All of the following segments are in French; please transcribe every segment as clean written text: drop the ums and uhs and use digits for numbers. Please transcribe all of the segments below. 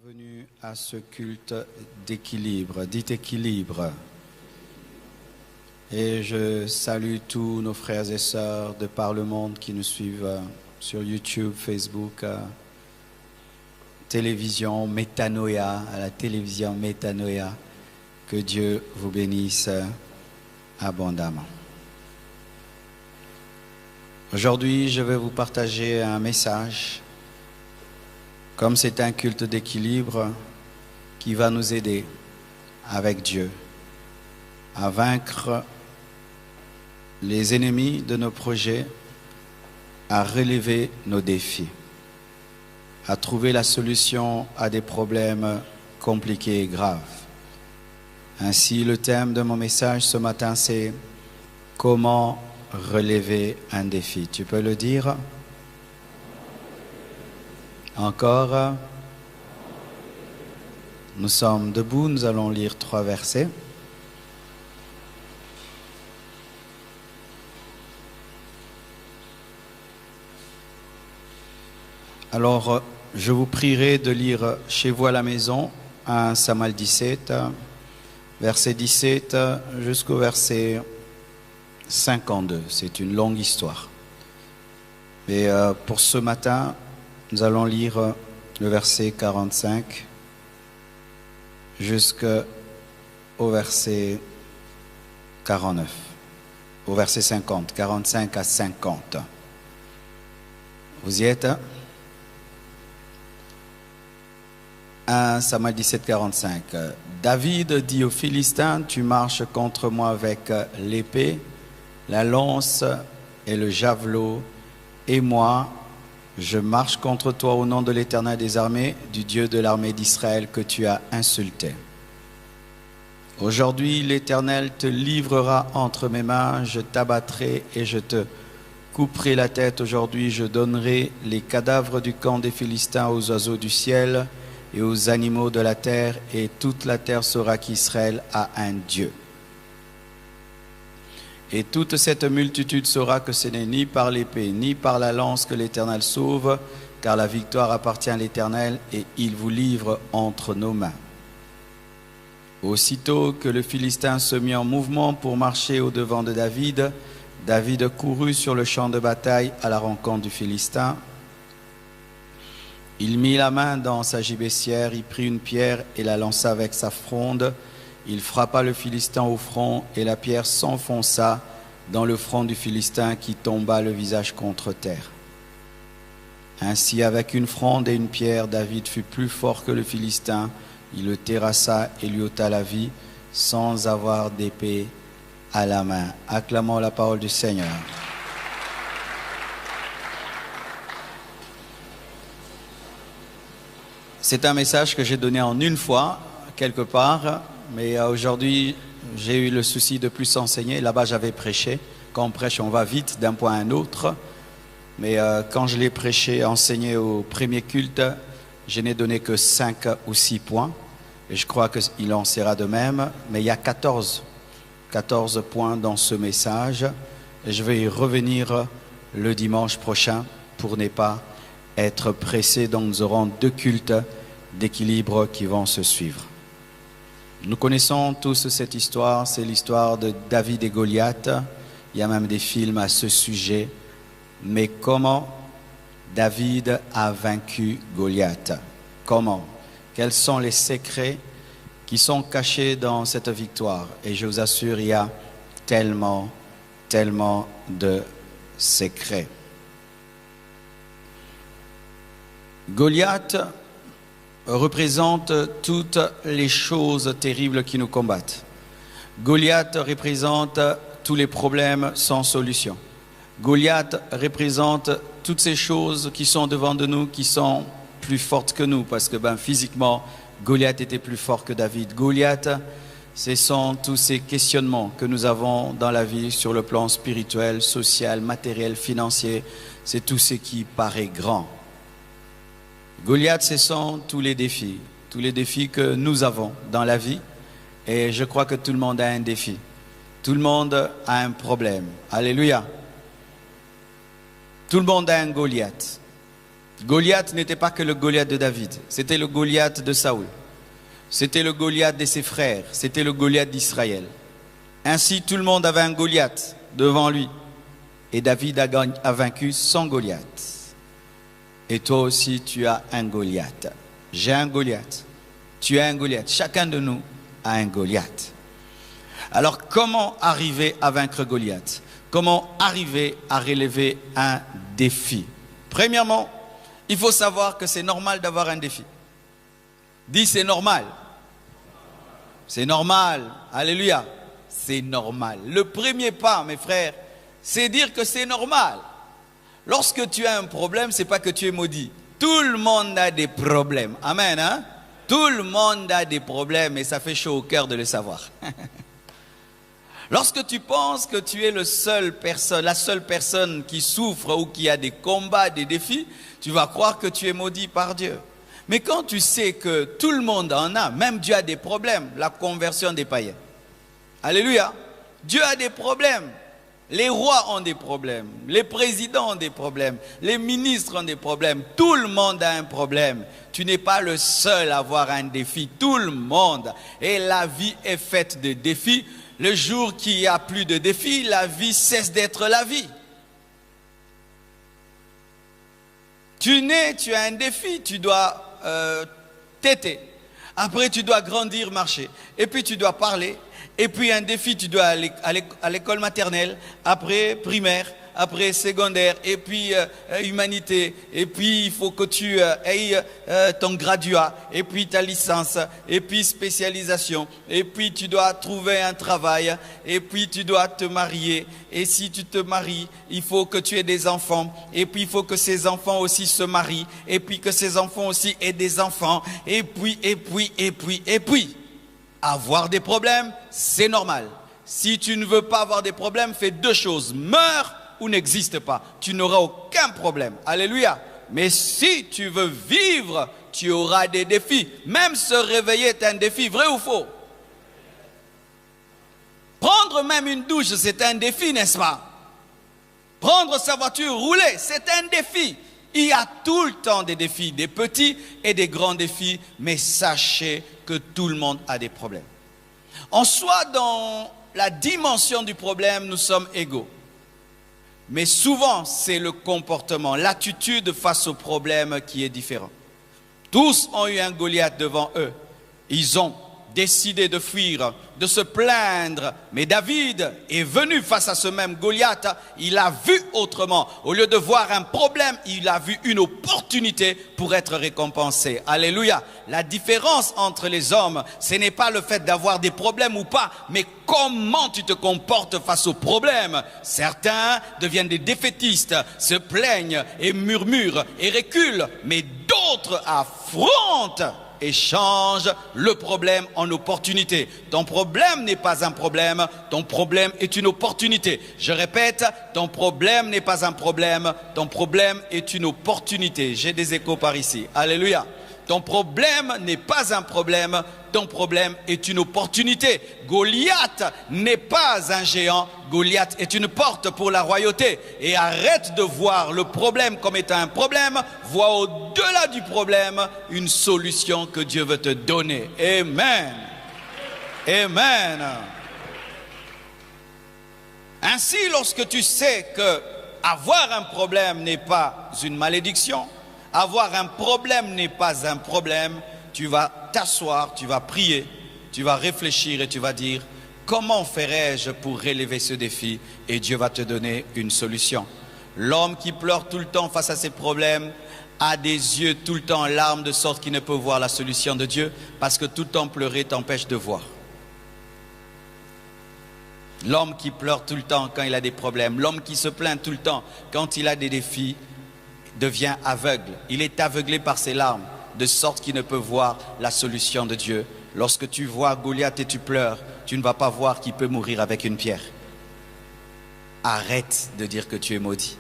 Bienvenue à ce culte d'équilibre, dites équilibre. Et je salue tous nos frères et sœurs de par le monde qui nous suivent sur YouTube, Facebook, télévision Métanoïa, à la télévision Métanoïa. Que Dieu vous bénisse abondamment. Aujourd'hui, je vais vous partager un message. Comme c'est un culte d'équilibre qui va nous aider avec Dieu à vaincre les ennemis de nos projets, à relever nos défis, à trouver la solution à des problèmes compliqués et graves. Ainsi, le thème de mon message ce matin, c'est « Comment relever un défi ?» Tu peux le dire ? Encore, nous sommes debout, nous allons lire 3 versets. Alors, je vous prierai de lire chez vous à la maison 1 Samuel 17, verset 17 jusqu'au verset 52. C'est une longue histoire. Et pour ce matin, nous allons lire le verset 45 jusqu'au verset 49, au verset 50, 45 à 50. Vous y êtes? 1 Samuel 17, 45. David dit aux Philistins, tu marches contre moi avec l'épée, la lance et le javelot, et moi, je marche contre toi au nom de l'Éternel des armées, du Dieu de l'armée d'Israël que tu as insulté. Aujourd'hui, l'Éternel te livrera entre mes mains, je t'abattrai et je te couperai la tête. Aujourd'hui, je donnerai les cadavres du camp des Philistins aux oiseaux du ciel et aux animaux de la terre, et toute la terre saura qu'Israël a un Dieu. Et toute cette multitude saura que ce n'est ni par l'épée, ni par la lance que l'Éternel sauve, car la victoire appartient à l'Éternel, et il vous livre entre nos mains. Aussitôt que le Philistin se mit en mouvement pour marcher au-devant de David, David courut sur le champ de bataille à la rencontre du Philistin. Il mit la main dans sa gibecière, il prit une pierre et la lança avec sa fronde. Il frappa le Philistin au front et la pierre s'enfonça dans le front du Philistin qui tomba le visage contre terre. Ainsi, avec une fronde et une pierre, David fut plus fort que le Philistin. Il le terrassa et lui ôta la vie sans avoir d'épée à la main. Acclamons la parole du Seigneur. C'est un message que j'ai donné en une fois, quelque part. Mais aujourd'hui, j'ai eu le souci de plus enseigner. Là-bas, j'avais prêché. Quand on prêche, on va vite d'un point à un autre. Mais quand je l'ai prêché, enseigné au premier culte, je n'ai donné que 5 ou 6 points. Et je crois qu'il en sera de même. Mais il y a 14 points dans ce message. Et je vais y revenir le dimanche prochain pour ne pas être pressé. Donc nous aurons 2 cultes d'équilibre qui vont se suivre. Nous connaissons tous cette histoire, c'est l'histoire de David et Goliath. Il y a même des films à ce sujet. Mais comment David a vaincu Goliath? Comment? Quels sont les secrets qui sont cachés dans cette victoire? Et je vous assure, il y a tellement de secrets. Goliath représente toutes les choses terribles qui nous combattent. Goliath représente tous les problèmes sans solution. Goliath représente toutes ces choses qui sont devant de nous, qui sont plus fortes que nous, parce que physiquement, Goliath était plus fort que David. Goliath, ce sont tous ces questionnements que nous avons dans la vie sur le plan spirituel, social, matériel, financier. C'est tout ce qui paraît grand. Goliath, ce sont tous les défis que nous avons dans la vie. Et je crois que tout le monde a un défi. Tout le monde a un problème. Alléluia. Tout le monde a un Goliath. Goliath n'était pas que le Goliath de David, c'était le Goliath de Saül. C'était le Goliath de ses frères, c'était le Goliath d'Israël. Ainsi, tout le monde avait un Goliath devant lui. Et David a vaincu son Goliath. Et toi aussi, tu as un Goliath. J'ai un Goliath. Tu as un Goliath. Chacun de nous a un Goliath. Alors, comment arriver à vaincre Goliath? Comment arriver à relever un défi? Premièrement, il faut savoir que c'est normal d'avoir un défi. Dis, c'est normal. C'est normal. Alléluia. C'est normal. Le premier pas, mes frères, c'est dire que c'est normal. Lorsque tu as un problème, c'est pas que tu es maudit. Tout le monde a des problèmes. Amen, hein? Tout le monde a des problèmes et ça fait chaud au cœur de le savoir. Lorsque tu penses que tu es la seule personne qui souffre ou qui a des combats, des défis, tu vas croire que tu es maudit par Dieu. Mais quand tu sais que tout le monde en a, même Dieu a des problèmes, la conversion des païens. Alléluia. Dieu a des problèmes. Les rois ont des problèmes. Les présidents ont des problèmes. Les ministres ont des problèmes. Tout le monde a un problème. Tu n'es pas le seul à avoir un défi. Tout le monde. Et la vie est faite de défis. Le jour qu'il n'y a plus de défis, la vie cesse d'être la vie. Tu nais, tu as un défi. Tu dois téter. Après, tu dois grandir, marcher. Et puis, tu dois parler. Et puis un défi, tu dois aller à l'école maternelle, après primaire, après secondaire, et puis humanité, et puis il faut que tu aies ton graduat, et puis ta licence, et puis spécialisation, et puis tu dois trouver un travail, et puis tu dois te marier, et si tu te maries, il faut que tu aies des enfants, et puis il faut que ces enfants aussi se marient, et puis que ces enfants aussi aient des enfants, et puis. Avoir des problèmes, c'est normal. Si tu ne veux pas avoir des problèmes, fais deux choses. Meurs ou n'existe pas. Tu n'auras aucun problème. Alléluia. Mais si tu veux vivre, tu auras des défis. Même se réveiller est un défi, vrai ou faux? Prendre même une douche, c'est un défi, n'est-ce pas? Prendre sa voiture, rouler, c'est un défi. Il y a tout le temps des défis, des petits et des grands défis, mais sachez que tout le monde a des problèmes. En soi, dans la dimension du problème, nous sommes égaux. Mais souvent, c'est le comportement, l'attitude face au problème qui est différent. Tous ont eu un Goliath devant eux. Ils ont décidé de fuir, de se plaindre. Mais David est venu face à ce même Goliath. Il a vu autrement. Au lieu de voir un problème, il a vu une opportunité pour être récompensé. Alléluia. La différence entre les hommes, ce n'est pas le fait d'avoir des problèmes ou pas, mais comment tu te comportes face aux problèmes. Certains deviennent des défaitistes, se plaignent et murmurent et reculent. Mais d'autres affrontent et change le problème en opportunité. Ton problème n'est pas un problème, ton problème est une opportunité. Je répète, ton problème n'est pas un problème, ton problème est une opportunité. J'ai des échos par ici. Alléluia. Ton problème n'est pas un problème, ton problème est une opportunité. Goliath n'est pas un géant, Goliath est une porte pour la royauté. Et arrête de voir le problème comme étant un problème, vois au-delà du problème une solution que Dieu veut te donner. Amen. Amen. Ainsi, lorsque tu sais que avoir un problème n'est pas une malédiction, avoir un problème n'est pas un problème, tu vas t'asseoir, tu vas prier, tu vas réfléchir et tu vas dire comment ferais-je pour relever ce défi, et Dieu va te donner une solution. L'homme qui pleure tout le temps face à ses problèmes a des yeux tout le temps en larmes, de sorte qu'il ne peut voir la solution de Dieu, parce que tout le temps pleurer t'empêche de voir. L'homme qui pleure tout le temps quand il a des problèmes, l'homme qui se plaint tout le temps quand il a des défis, devient aveugle. Il est aveuglé par ses larmes, de sorte qu'il ne peut voir la solution de Dieu. Lorsque tu vois Goliath et tu pleures, tu ne vas pas voir qu'il peut mourir avec une pierre. Arrête de dire que tu es maudit.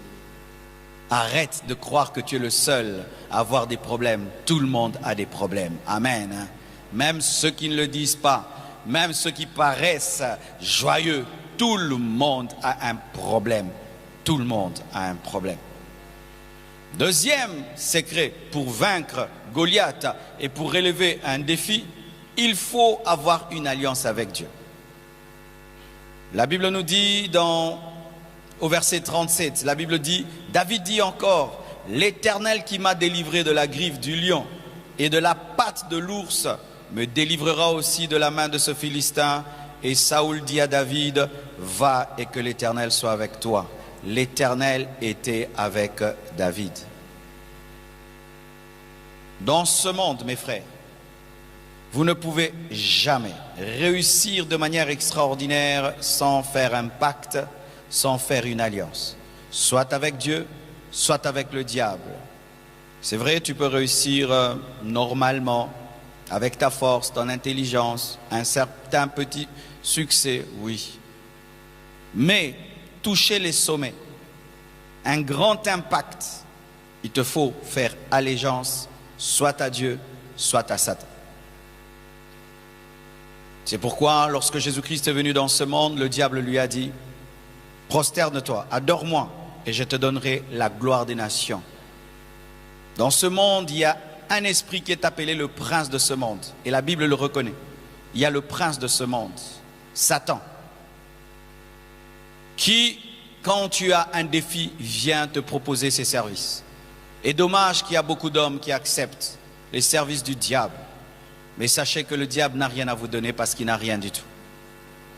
Arrête de croire que tu es le seul à avoir des problèmes. Tout le monde a des problèmes. Amen. Même ceux qui ne le disent pas, même ceux qui paraissent joyeux, tout le monde a un problème. Tout le monde a un problème. Deuxième secret pour vaincre Goliath et pour relever un défi, il faut avoir une alliance avec Dieu. La Bible nous dit au verset 37, la Bible dit, David dit encore, « L'Éternel qui m'a délivré de la griffe du lion et de la patte de l'ours me délivrera aussi de la main de ce Philistin. » Et Saoul dit à David, « Va et que l'Éternel soit avec toi. » L'Éternel était avec David. Dans ce monde, mes frères, vous ne pouvez jamais réussir de manière extraordinaire sans faire un pacte, sans faire une alliance. Soit avec Dieu, soit avec le diable. C'est vrai, tu peux réussir normalement, avec ta force, ton intelligence, un certain petit succès, oui. Mais toucher les sommets, un grand impact, il te faut faire allégeance soit à Dieu, soit à Satan. C'est pourquoi lorsque Jésus-Christ est venu dans ce monde, le diable lui a dit, prosterne-toi, adore-moi et je te donnerai la gloire des nations. Dans ce monde, il y a un esprit qui est appelé le prince de ce monde. Et la Bible le reconnaît. Il y a le prince de ce monde, Satan, qui, quand tu as un défi, vient te proposer ses services. Et dommage qu'il y a beaucoup d'hommes qui acceptent les services du diable. Mais sachez que le diable n'a rien à vous donner parce qu'il n'a rien du tout.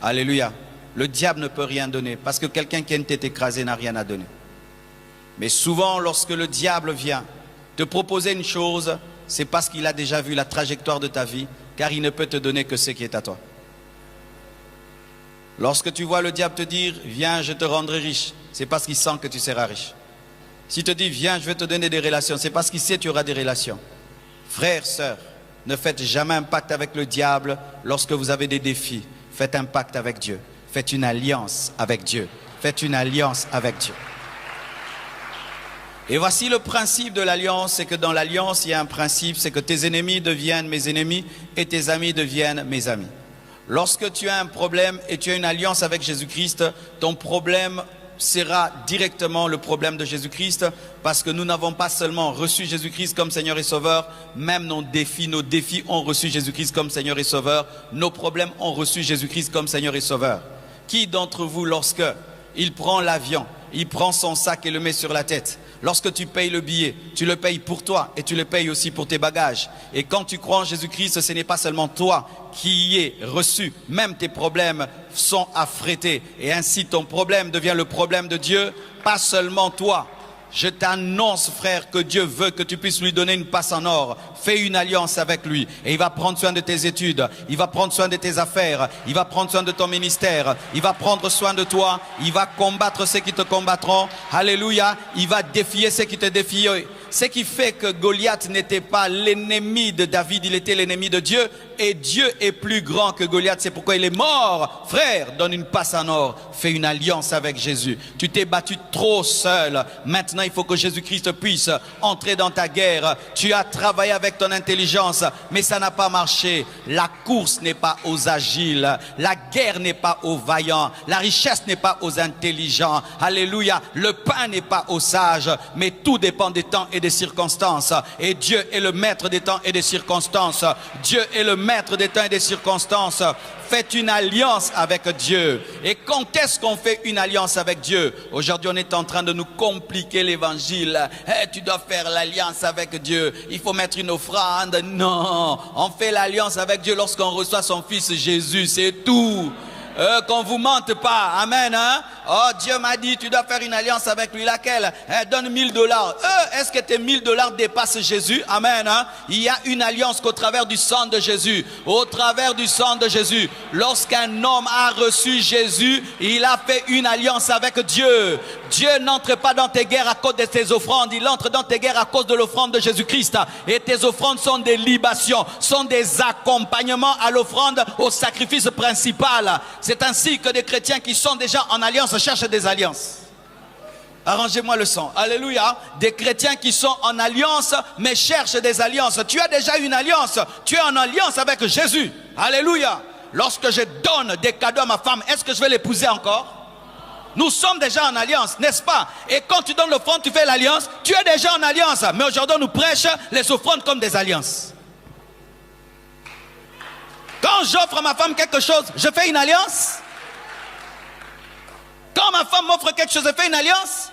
Alléluia. Le diable ne peut rien donner parce que quelqu'un qui a une tête écrasée n'a rien à donner. Mais souvent, lorsque le diable vient te proposer une chose, c'est parce qu'il a déjà vu la trajectoire de ta vie, car il ne peut te donner que ce qui est à toi. Lorsque tu vois le diable te dire, viens, je te rendrai riche, c'est parce qu'il sent que tu seras riche. S'il te dit, viens, je vais te donner des relations, c'est parce qu'il sait que tu auras des relations. Frères, sœurs, ne faites jamais un pacte avec le diable lorsque vous avez des défis. Faites un pacte avec Dieu. Faites une alliance avec Dieu. Faites une alliance avec Dieu. Et voici le principe de l'alliance, c'est que dans l'alliance, il y a un principe, c'est que tes ennemis deviennent mes ennemis et tes amis deviennent mes amis. Lorsque tu as un problème et tu as une alliance avec Jésus-Christ, ton problème sera directement le problème de Jésus-Christ, parce que nous n'avons pas seulement reçu Jésus-Christ comme Seigneur et Sauveur, même nos défis ont reçu Jésus-Christ comme Seigneur et Sauveur, nos problèmes ont reçu Jésus-Christ comme Seigneur et Sauveur. Qui d'entre vous, lorsque il prend l'avion, il prend son sac et le met sur la tête, lorsque tu payes le billet, tu le payes pour toi et tu le payes aussi pour tes bagages. Et quand tu crois en Jésus-Christ, ce n'est pas seulement toi qui y es reçu, même tes problèmes sont affrétés. Et ainsi ton problème devient le problème de Dieu, pas seulement toi. Je t'annonce, frère, que Dieu veut que tu puisses lui donner une passe en or. Fais une alliance avec lui et il va prendre soin de tes études, il va prendre soin de tes affaires, il va prendre soin de ton ministère, il va prendre soin de toi, il va combattre ceux qui te combattront. Alléluia, il va défier ceux qui te défient. Ce qui fait que Goliath n'était pas l'ennemi de David, il était l'ennemi de Dieu. Et Dieu est plus grand que Goliath, c'est pourquoi il est mort. Frère, donne une passe en or, fais une alliance avec Jésus. Tu t'es battu trop seul, maintenant il faut que Jésus-Christ puisse entrer dans ta guerre. Tu as travaillé avec ton intelligence, mais ça n'a pas marché. La course n'est pas aux agiles, la guerre n'est pas aux vaillants, la richesse n'est pas aux intelligents. Alléluia, le pain n'est pas aux sages, mais tout dépend des temps et des circonstances. Et Dieu est le maître des temps et des circonstances. Dieu est le maître des temps et des circonstances. Faites une alliance avec Dieu. Et quand est-ce qu'on fait une alliance avec Dieu? Aujourd'hui, on est en train de nous compliquer l'évangile. Tu dois faire l'alliance avec Dieu. Il faut mettre une offrande. Non, on fait l'alliance avec Dieu lorsqu'on reçoit son fils Jésus, c'est tout. Qu'on vous mente pas, amen, hein? Oh, Dieu m'a dit, tu dois faire une alliance avec lui, laquelle? Donne $1000. Est-ce que tes $1000 dépassent Jésus? Amen, hein? Il y a une alliance qu'au travers du sang de Jésus, au travers du sang de Jésus, lorsqu'un homme a reçu Jésus, il a fait une alliance avec Dieu. Dieu n'entre pas dans tes guerres à cause de tes offrandes, il entre dans tes guerres à cause de l'offrande de Jésus-Christ. Et tes offrandes sont des libations, sont des accompagnements à l'offrande, au sacrifice principal. C'est ainsi que des chrétiens qui sont déjà en alliance cherchent des alliances. Arrangez-moi le son. Alléluia. Des chrétiens qui sont en alliance mais cherchent des alliances. Tu as déjà une alliance. Tu es en alliance avec Jésus. Alléluia. Lorsque je donne des cadeaux à ma femme, est-ce que je vais l'épouser encore? Nous sommes déjà en alliance, n'est-ce pas? Et quand tu donnes l'offrande, tu fais l'alliance, tu es déjà en alliance. Mais aujourd'hui, on nous prêche les offrandes comme des alliances. Quand j'offre à ma femme quelque chose, je fais une alliance. Quand ma femme m'offre quelque chose, je fais une alliance.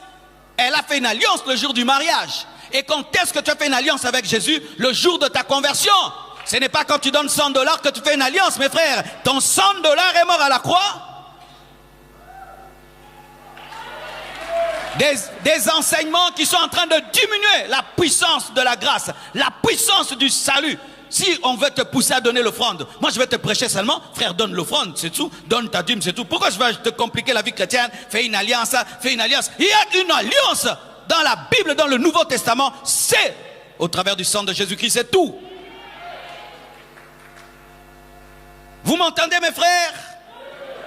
Elle a fait une alliance le jour du mariage. Et quand est-ce que tu as fait une alliance avec Jésus? Le jour de ta conversion. Ce n'est pas quand tu donnes $100 que tu fais une alliance, mes frères. Ton $100 est mort à la croix. Des enseignements qui sont en train de diminuer la puissance de la grâce, la puissance du salut. Si on veut te pousser à donner l'offrande, moi je vais te prêcher seulement, frère, donne l'offrande, c'est tout, donne ta dîme, c'est tout. Pourquoi je vais te compliquer la vie chrétienne? Fais une alliance, fais une alliance. Il y a une alliance dans la Bible, dans le Nouveau Testament, c'est au travers du sang de Jésus-Christ, c'est tout. Vous m'entendez, mes frères?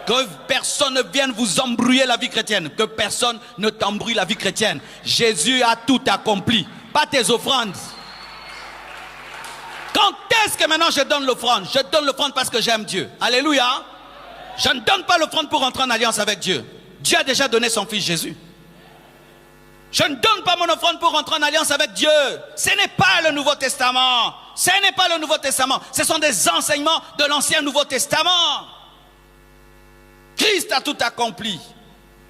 Que personne ne vienne vous embrouiller la vie chrétienne. Que personne ne t'embrouille la vie chrétienne. Jésus a tout accompli. Pas tes offrandes. Quand est-ce que maintenant je donne l'offrande? Je donne l'offrande parce que j'aime Dieu. Alléluia. Je ne donne pas l'offrande pour entrer en alliance avec Dieu. Dieu a déjà donné son fils Jésus. Je ne donne pas mon offrande pour entrer en alliance avec Dieu. Ce n'est pas le Nouveau Testament. Ce n'est pas le Nouveau Testament. Ce sont des enseignements de l'Ancien Nouveau Testament. Christ a tout accompli.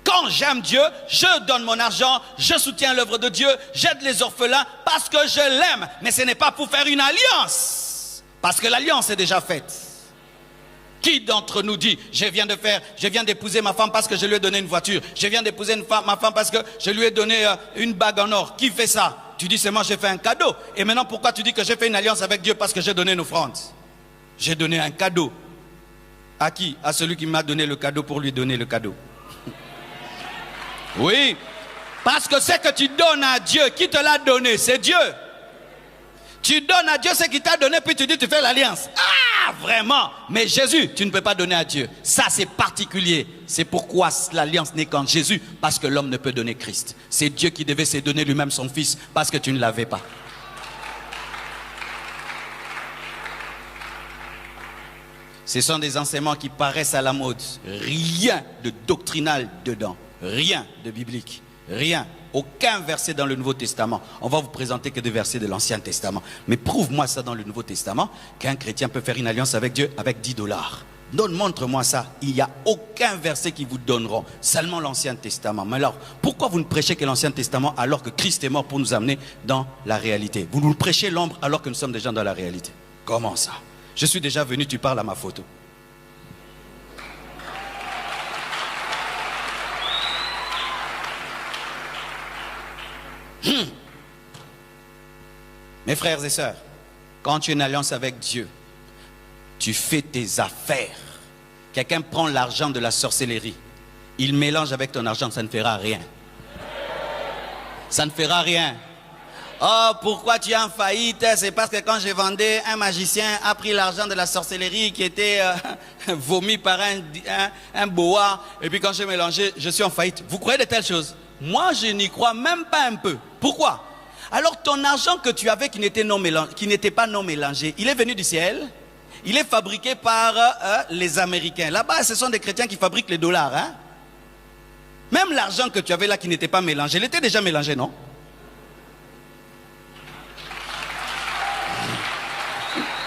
Quand j'aime Dieu, je donne mon argent, je soutiens l'œuvre de Dieu, j'aide les orphelins parce que je l'aime. Mais ce n'est pas pour faire une alliance. Parce que l'alliance est déjà faite. Qui d'entre nous dit, je viens d'épouser ma femme parce que je lui ai donné une voiture. Je viens d'épouser ma femme parce que je lui ai donné une bague en or. Qui fait ça? Tu dis seulement j'ai fait un cadeau. Et maintenant pourquoi tu dis que j'ai fait une alliance avec Dieu? Parce que j'ai donné une offrande. J'ai donné un cadeau. À qui? À celui qui m'a donné le cadeau pour lui donner le cadeau. Oui, parce que ce que tu donnes à Dieu, qui te l'a donné? C'est Dieu. Tu donnes à Dieu ce qu'il t'a donné, puis tu dis tu fais l'alliance. Ah, vraiment? Mais Jésus, tu ne peux pas donner à Dieu. Ça, c'est particulier. C'est pourquoi l'alliance n'est qu'en Jésus, parce que l'homme ne peut donner Christ. C'est Dieu qui devait se donner lui-même son fils, parce que tu ne l'avais pas. Ce sont des enseignements qui paraissent à la mode. Rien de doctrinal dedans. Rien de biblique. Rien. Aucun verset dans le Nouveau Testament. On va vous présenter que des versets de l'Ancien Testament. Mais prouve-moi ça dans le Nouveau Testament, qu'un chrétien peut faire une alliance avec Dieu avec $10. Montre-moi ça. Il n'y a aucun verset qui vous donneront. Seulement l'Ancien Testament. Mais alors, pourquoi vous ne prêchez que l'Ancien Testament alors que Christ est mort pour nous amener dans la réalité? Vous nous prêchez l'ombre alors que nous sommes déjà dans la réalité. Comment ça? Je suis déjà venu, tu parles à ma photo. Mes frères et sœurs, quand tu es en alliance avec Dieu, tu fais tes affaires. Quelqu'un prend l'argent de la sorcellerie, il mélange avec ton argent, ça ne fera rien. Ça ne fera rien. Oh, pourquoi tu es en faillite? C'est parce que quand j'ai vendu, un magicien a pris l'argent de la sorcellerie qui était vomi par un boa. Et puis quand j'ai mélangé, je suis en faillite. Vous croyez de telles choses? Moi, je n'y crois même pas un peu. Pourquoi? Alors ton argent que tu avais qui n'était pas non mélangé, il est venu du ciel. Il est fabriqué par les Américains. Là-bas, ce sont des chrétiens qui fabriquent les dollars. Hein? Même l'argent que tu avais là qui n'était pas mélangé, il était déjà mélangé, non?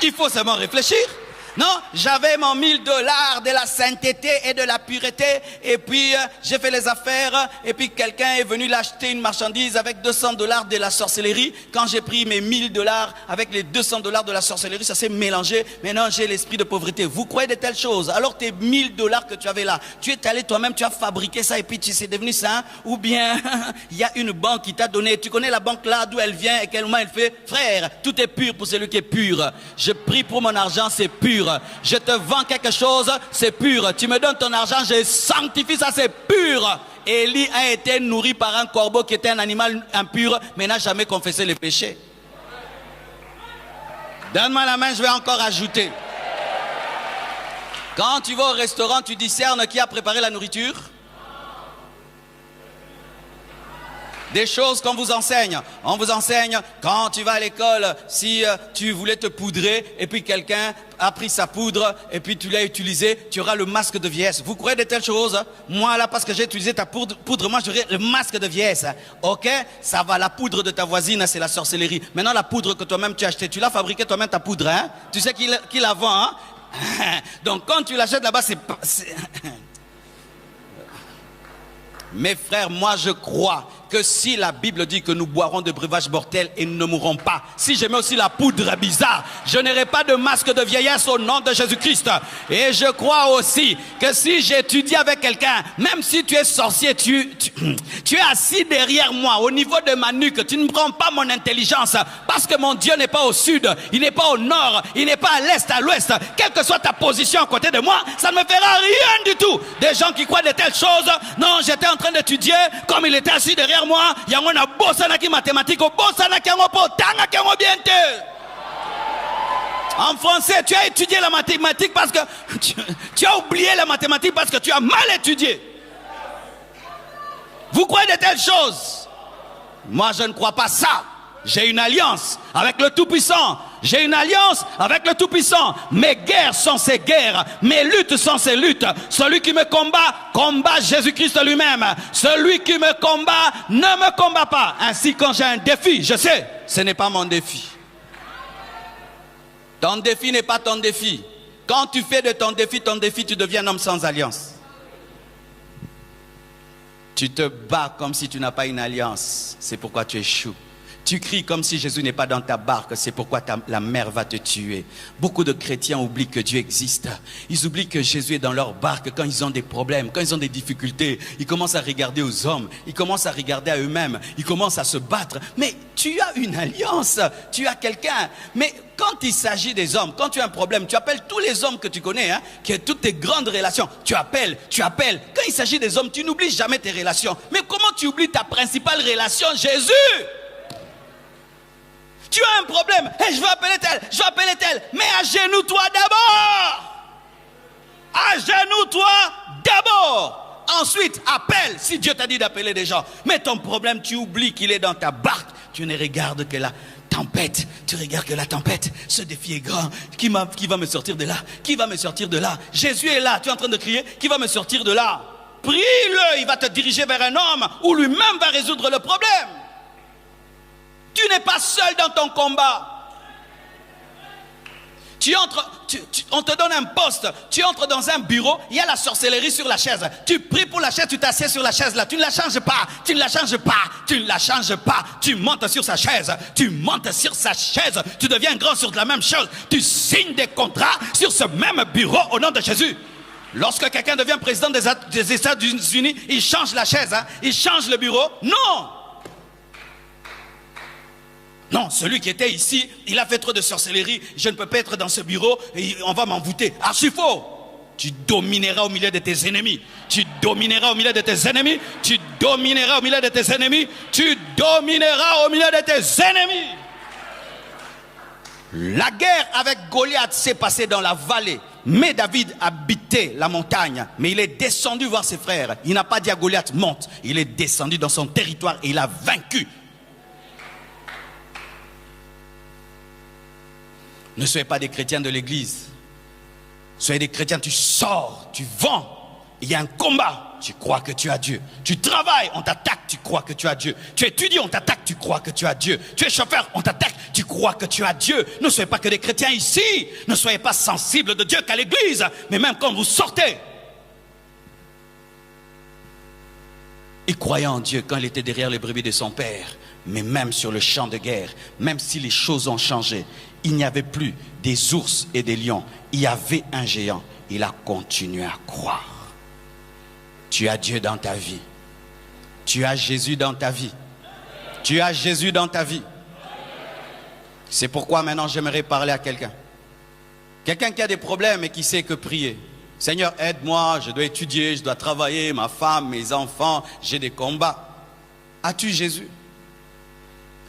Il faut seulement réfléchir. Non, j'avais mon $1000 de la sainteté et de la pureté. Et puis, j'ai fait les affaires. Et puis, quelqu'un est venu l'acheter une marchandise avec $200 de la sorcellerie. Quand j'ai pris mes $1000 avec les $200 de la sorcellerie, ça s'est mélangé. Maintenant, j'ai l'esprit de pauvreté. Vous croyez de telles choses? Alors, tes $1000 que tu avais là, tu es allé toi-même, tu as fabriqué ça et puis tu c'est devenu ça. Ou bien, il y a une banque qui t'a donné. Tu connais la banque là, d'où elle vient et quel moment elle fait? Frère, tout est pur pour celui qui est pur. Je prie pour mon argent, c'est pur. Je te vends quelque chose, c'est pur. Tu me donnes ton argent, je sanctifie ça, c'est pur. Élie a été nourri par un corbeau qui était un animal impur, mais n'a jamais confessé les péchés. Donne-moi la main, je vais encore ajouter. Quand tu vas au restaurant, tu discernes qui a préparé la nourriture? Des choses qu'on vous enseigne. On vous enseigne quand tu vas à l'école, si tu voulais te poudrer et puis quelqu'un a pris sa poudre et puis tu l'as utilisé, tu auras le masque de vieillesse. Vous croyez de telles choses? Moi là, parce que j'ai utilisé ta poudre, moi j'aurai le masque de vieillesse. Ok? Ça va, la poudre de ta voisine, c'est la sorcellerie. Maintenant la poudre que toi-même tu as achetée, tu l'as fabriquée toi-même ta poudre, hein? Tu sais qui la vend, hein? Donc quand tu l'achètes là-bas, c'est... Mes frères, moi je crois que si la Bible dit que nous boirons de breuvages mortels et nous ne mourrons pas, si je mets aussi la poudre bizarre, je n'aurai pas de masque de vieillesse au nom de Jésus-Christ. Et je crois aussi que si j'étudie avec quelqu'un, même si tu es sorcier, tu es assis derrière moi, au niveau de ma nuque, tu ne prends pas mon intelligence, parce que mon Dieu n'est pas au sud, il n'est pas au nord, il n'est pas à l'est, à l'ouest. Quelle que soit ta position à côté de moi, ça ne me fera rien du tout. Des gens qui croient de telles choses, non, j'étais en train d'étudier, comme il était assis derrière moi, il y a un bossanaki mathématique, bossanaki bien. En français, tu as étudié la mathématique parce que tu as oublié la mathématique parce que tu as mal étudié. Vous croyez de telles choses? Moi, je ne crois pas ça. J'ai une alliance avec le Tout-Puissant. J'ai une alliance avec le Tout-Puissant. Mes guerres sont ses guerres. Mes luttes sont ses luttes. Celui qui me combat Jésus-Christ lui-même. Celui qui me combat ne me combat pas. Ainsi, quand j'ai un défi, je sais, ce n'est pas mon défi. Ton défi n'est pas ton défi. Quand tu fais de ton défi, tu deviens un homme sans alliance. Tu te bats comme si tu n'as pas une alliance. C'est pourquoi tu échoues. Tu cries comme si Jésus n'est pas dans ta barque, c'est pourquoi la mer va te tuer. Beaucoup de chrétiens oublient que Dieu existe. Ils oublient que Jésus est dans leur barque quand ils ont des problèmes, quand ils ont des difficultés. Ils commencent à regarder aux hommes, ils commencent à regarder à eux-mêmes, ils commencent à se battre. Mais tu as une alliance, tu as quelqu'un. Mais quand il s'agit des hommes, quand tu as un problème, tu appelles tous les hommes que tu connais, hein, qui ont toutes tes grandes relations. Tu appelles. Quand il s'agit des hommes, tu n'oublies jamais tes relations. Mais comment tu oublies ta principale relation, Jésus? Tu as un problème, hey, je vais appeler tel, mais agenouille-toi d'abord. Agenouille-toi d'abord. Ensuite, appelle, si Dieu t'a dit d'appeler des gens. Mais ton problème, tu oublies qu'il est dans ta barque. Tu ne regardes que la tempête. Tu regardes que la tempête, ce défi est grand. Qui va me sortir de là? Qui va me sortir de là? Jésus est là, tu es en train de crier, qui va me sortir de là? Prie-le, il va te diriger vers un homme ou lui-même va résoudre le problème. Tu n'es pas seul dans ton combat. On te donne un poste, tu entres dans un bureau, il y a la sorcellerie sur la chaise. Tu pries pour la chaise, tu t'assieds sur la chaise là, tu ne la changes pas, tu ne la changes pas. Tu montes sur sa chaise, tu deviens grand sur la même chose. Tu signes des contrats sur ce même bureau au nom de Jésus. Lorsque quelqu'un devient président des États-Unis, il change la chaise, hein, il change le bureau. Non, celui qui était ici, il a fait trop de sorcellerie. Je ne peux pas être dans ce bureau et on va m'envoûter. Archi faux. Tu domineras au milieu de tes ennemis. La guerre avec Goliath s'est passée dans la vallée. Mais David habitait la montagne. Mais il est descendu voir ses frères. Il n'a pas dit à Goliath, monte. Il est descendu dans son territoire et il a vaincu. Ne soyez pas des chrétiens de l'église. Soyez des chrétiens, tu sors, tu vends. Il y a un combat, tu crois que tu as Dieu. Tu travailles, on t'attaque, tu crois que tu as Dieu. Tu étudies, on t'attaque, tu crois que tu as Dieu. Tu es chauffeur, on t'attaque, tu crois que tu as Dieu. Ne soyez pas que des chrétiens ici. Ne soyez pas sensibles de Dieu qu'à l'église. Mais même quand vous sortez. Il croyait en Dieu quand il était derrière les brebis de son père. Mais même sur le champ de guerre, même si les choses ont changé, il n'y avait plus des ours et des lions. Il y avait un géant. Il a continué à croire. Tu as Dieu dans ta vie. Tu as Jésus dans ta vie. Tu as Jésus dans ta vie. C'est pourquoi maintenant j'aimerais parler à quelqu'un. Quelqu'un qui a des problèmes et qui sait que prier. Seigneur, aide-moi, je dois étudier, je dois travailler, ma femme, mes enfants, j'ai des combats. As-tu Jésus?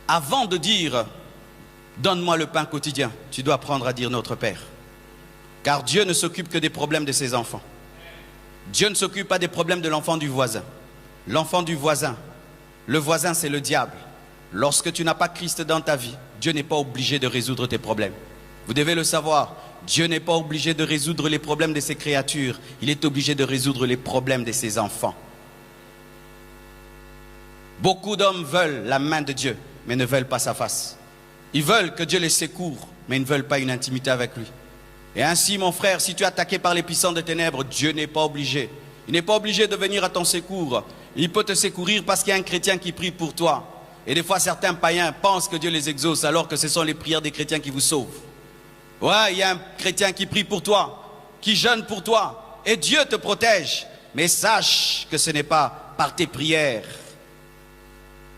Avant de dire, donne-moi le pain quotidien, tu dois apprendre à dire notre Père. Car Dieu ne s'occupe que des problèmes de ses enfants. Dieu ne s'occupe pas des problèmes de l'enfant du voisin. L'enfant du voisin, Le voisin, c'est le diable. Lorsque tu n'as pas Christ dans ta vie, Dieu n'est pas obligé de résoudre tes problèmes. Vous devez le savoir. Dieu n'est pas obligé de résoudre les problèmes de ses créatures. Il est obligé de résoudre les problèmes de ses enfants. Beaucoup d'hommes veulent la main de Dieu, mais ne veulent pas sa face. Ils veulent que Dieu les secoure, mais ils ne veulent pas une intimité avec lui. Et ainsi, mon frère, si tu es attaqué par les puissants des ténèbres, Dieu n'est pas obligé. Il n'est pas obligé de venir à ton secours. Il peut te secourir parce qu'il y a un chrétien qui prie pour toi. Et des fois, certains païens pensent que Dieu les exauce, alors que ce sont les prières des chrétiens qui vous sauvent. Ouais, il y a un chrétien qui prie pour toi, qui jeûne pour toi, et Dieu te protège. Mais sache que ce n'est pas par tes prières.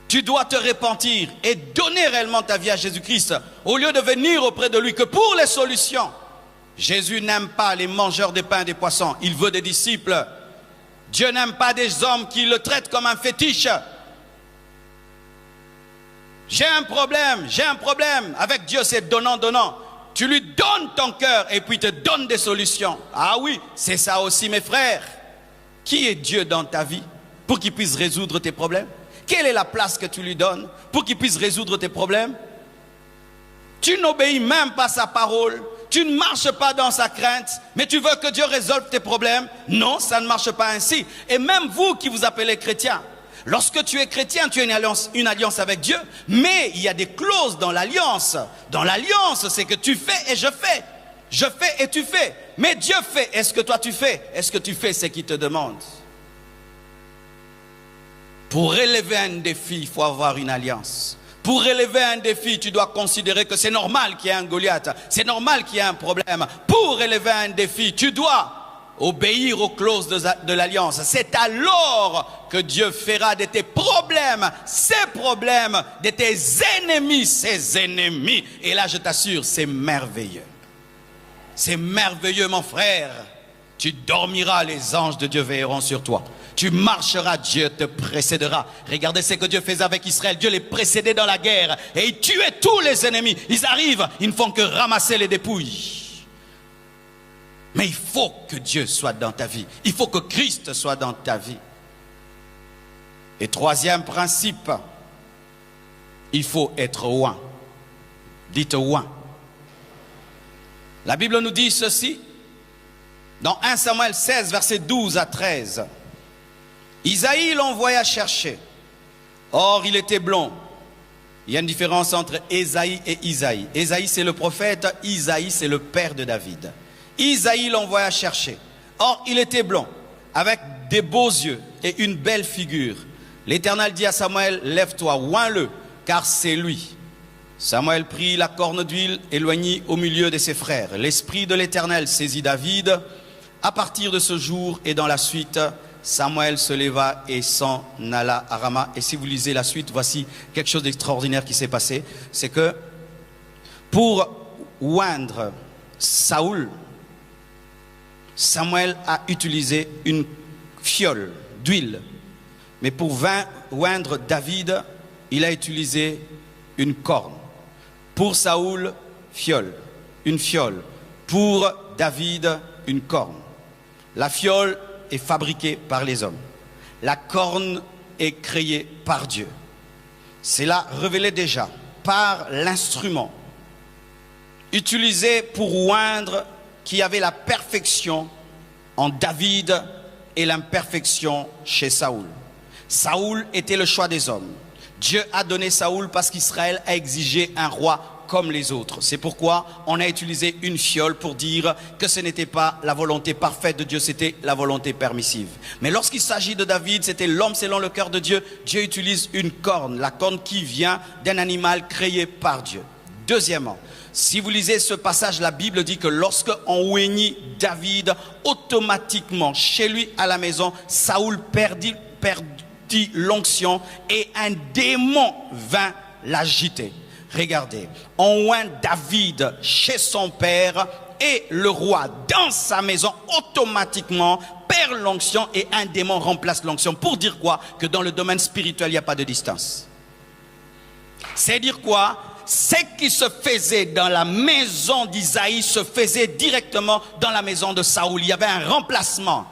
Tu dois te repentir et donner réellement ta vie à Jésus-Christ, au lieu de venir auprès de lui que pour les solutions. Jésus n'aime pas les mangeurs de pain et des poissons, il veut des disciples. Dieu n'aime pas des hommes qui le traitent comme un fétiche. J'ai un problème. Avec Dieu, c'est donnant. Tu lui donnes ton cœur et puis il te donne des solutions. Ah oui, c'est ça aussi, mes frères. Qui est Dieu dans ta vie pour qu'il puisse résoudre tes problèmes? Quelle est la place que tu lui donnes pour qu'il puisse résoudre tes problèmes? Tu n'obéis même pas à sa parole. Tu ne marches pas dans sa crainte, mais tu veux que Dieu résolve tes problèmes? Non, ça ne marche pas ainsi. Et même vous qui vous appelez chrétiens, lorsque tu es chrétien, tu as une alliance avec Dieu, mais il y a des clauses dans l'alliance. Dans l'alliance, c'est que tu fais et je fais. Je fais et tu fais. Mais Dieu fait. Est-ce que toi tu fais? Est-ce que tu fais ce qu'il te demande? Pour relever un défi, il faut avoir une alliance. Pour relever un défi, tu dois considérer que c'est normal qu'il y ait un Goliath. C'est normal qu'il y ait un problème. Pour relever un défi, tu dois obéir aux clauses de l'alliance. C'est alors que Dieu fera de tes problèmes, ses problèmes, de tes ennemis, ses ennemis. Et là, je t'assure, c'est merveilleux. C'est merveilleux, mon frère. Tu dormiras, les anges de Dieu veilleront sur toi. Tu marcheras, Dieu te précédera. Regardez ce que Dieu faisait avec Israël. Dieu les précédait dans la guerre et il tuait tous les ennemis. Ils arrivent, ils ne font que ramasser les dépouilles. Mais il faut que Dieu soit dans ta vie. Il faut que Christ soit dans ta vie. Et troisième principe, il faut être oint. Dites oint. La Bible nous dit ceci. Dans 1 Samuel 16, versets 12 à 13. Isaïe l'envoya chercher. Or, il était blond. Il y a une différence entre Ésaïe et Isaïe. Ésaïe, c'est le prophète. Isaïe, c'est le père de David. Isaïe l'envoya chercher. Or, il était blond, avec des beaux yeux et une belle figure. L'Éternel dit à Samuel, lève-toi, oins-le, car c'est lui. Samuel prit la corne d'huile, éloignit au milieu de ses frères. L'Esprit de l'Éternel saisit David. À partir de ce jour et dans la suite, Samuel se leva et s'en alla à Rama. Et si vous lisez la suite, voici quelque chose d'extraordinaire qui s'est passé. C'est que pour oindre Saoul, Samuel a utilisé une fiole d'huile. Mais pour oindre David, il a utilisé une corne. Pour Saoul, une fiole. Pour David, une corne. La fiole est fabriquée par les hommes. La corne est créée par Dieu. Cela révélait déjà par l'instrument utilisé pour oindre qui avait la perfection en David et l'imperfection chez Saoul. Saoul était le choix des hommes. Dieu a donné Saoul parce qu'Israël a exigé un roi comme les autres. C'est pourquoi on a utilisé une fiole pour dire que ce n'était pas la volonté parfaite de Dieu, c'était la volonté permissive. Mais lorsqu'il s'agit de David, c'était l'homme selon le cœur de Dieu. Dieu utilise une corne, la corne qui vient d'un animal créé par Dieu. Deuxièmement, si vous lisez ce passage, la Bible dit que lorsque on oignit David, automatiquement, chez lui à la maison, Saoul perdit l'onction et un démon vint l'agiter. Regardez, on oint David chez son père et le roi dans sa maison automatiquement perd l'onction et un démon remplace l'onction. Pour dire quoi? Que dans le domaine spirituel, il n'y a pas de distance. C'est dire quoi? Ce qui se faisait dans la maison d'Isaïe se faisait directement dans la maison de Saoul. Il y avait un remplacement.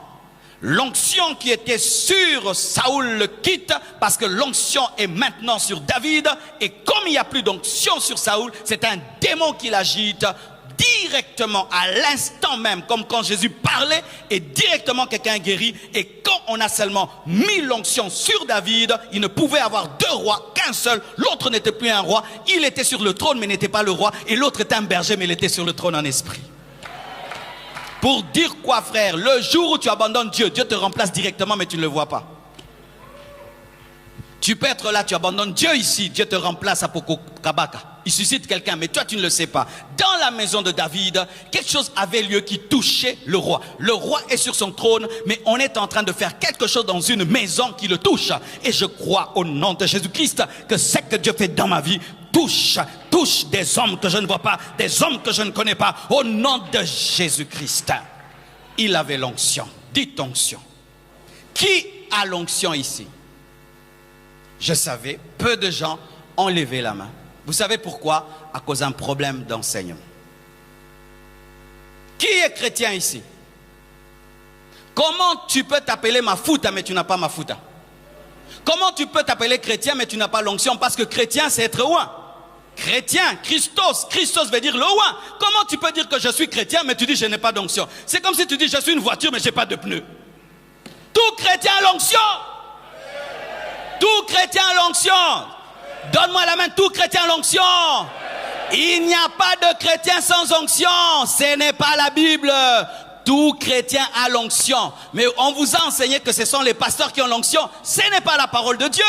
L'onction qui était sur Saoul le quitte parce que l'onction est maintenant sur David. Et comme il n'y a plus d'onction sur Saoul, c'est un démon qui l'agite directement à l'instant même, comme quand Jésus parlait et directement quelqu'un guérit. Et quand on a seulement mis l'onction sur David, il ne pouvait avoir deux rois, qu'un seul. L'autre n'était plus un roi, il était sur le trône mais n'était pas le roi. Et l'autre était un berger mais il était sur le trône en esprit. Pour dire quoi, frère? Le jour où tu abandonnes Dieu, Dieu te remplace directement, mais tu ne le vois pas. Tu peux être là, tu abandonnes Dieu ici, Dieu te remplace à Poko Kabaka. Il suscite quelqu'un, mais toi tu ne le sais pas. Dans la maison de David, quelque chose avait lieu qui touchait le roi. Le roi est sur son trône, mais on est en train de faire quelque chose dans une maison qui le touche. Et je crois au nom de Jésus-Christ que ce que Dieu fait dans ma vie touche des hommes que je ne vois pas, des hommes que je ne connais pas, au nom de Jésus-Christ. Il avait l'onction. Dites onction. Qui a l'onction ici? Je savais, peu de gens ont levé la main. Vous savez pourquoi? À cause d'un problème d'enseignement. Qui est chrétien ici? Comment tu peux t'appeler Mafuta mais tu n'as pas Mafuta? Comment tu peux t'appeler chrétien mais tu n'as pas l'onction? Parce que chrétien c'est être roi. Chrétien, Christos, Christos veut dire le roi. Comment tu peux dire que je suis chrétien mais tu dis je n'ai pas d'onction? C'est comme si tu dis je suis une voiture mais je n'ai pas de pneus. Tout chrétien a l'onction. Tout chrétien a l'onction. Donne-moi la main, tout chrétien a l'onction. Il n'y a pas de chrétien sans onction. Ce n'est pas la Bible. Tout chrétien a l'onction. Mais on vous a enseigné que ce sont les pasteurs qui ont l'onction. Ce n'est pas la parole de Dieu.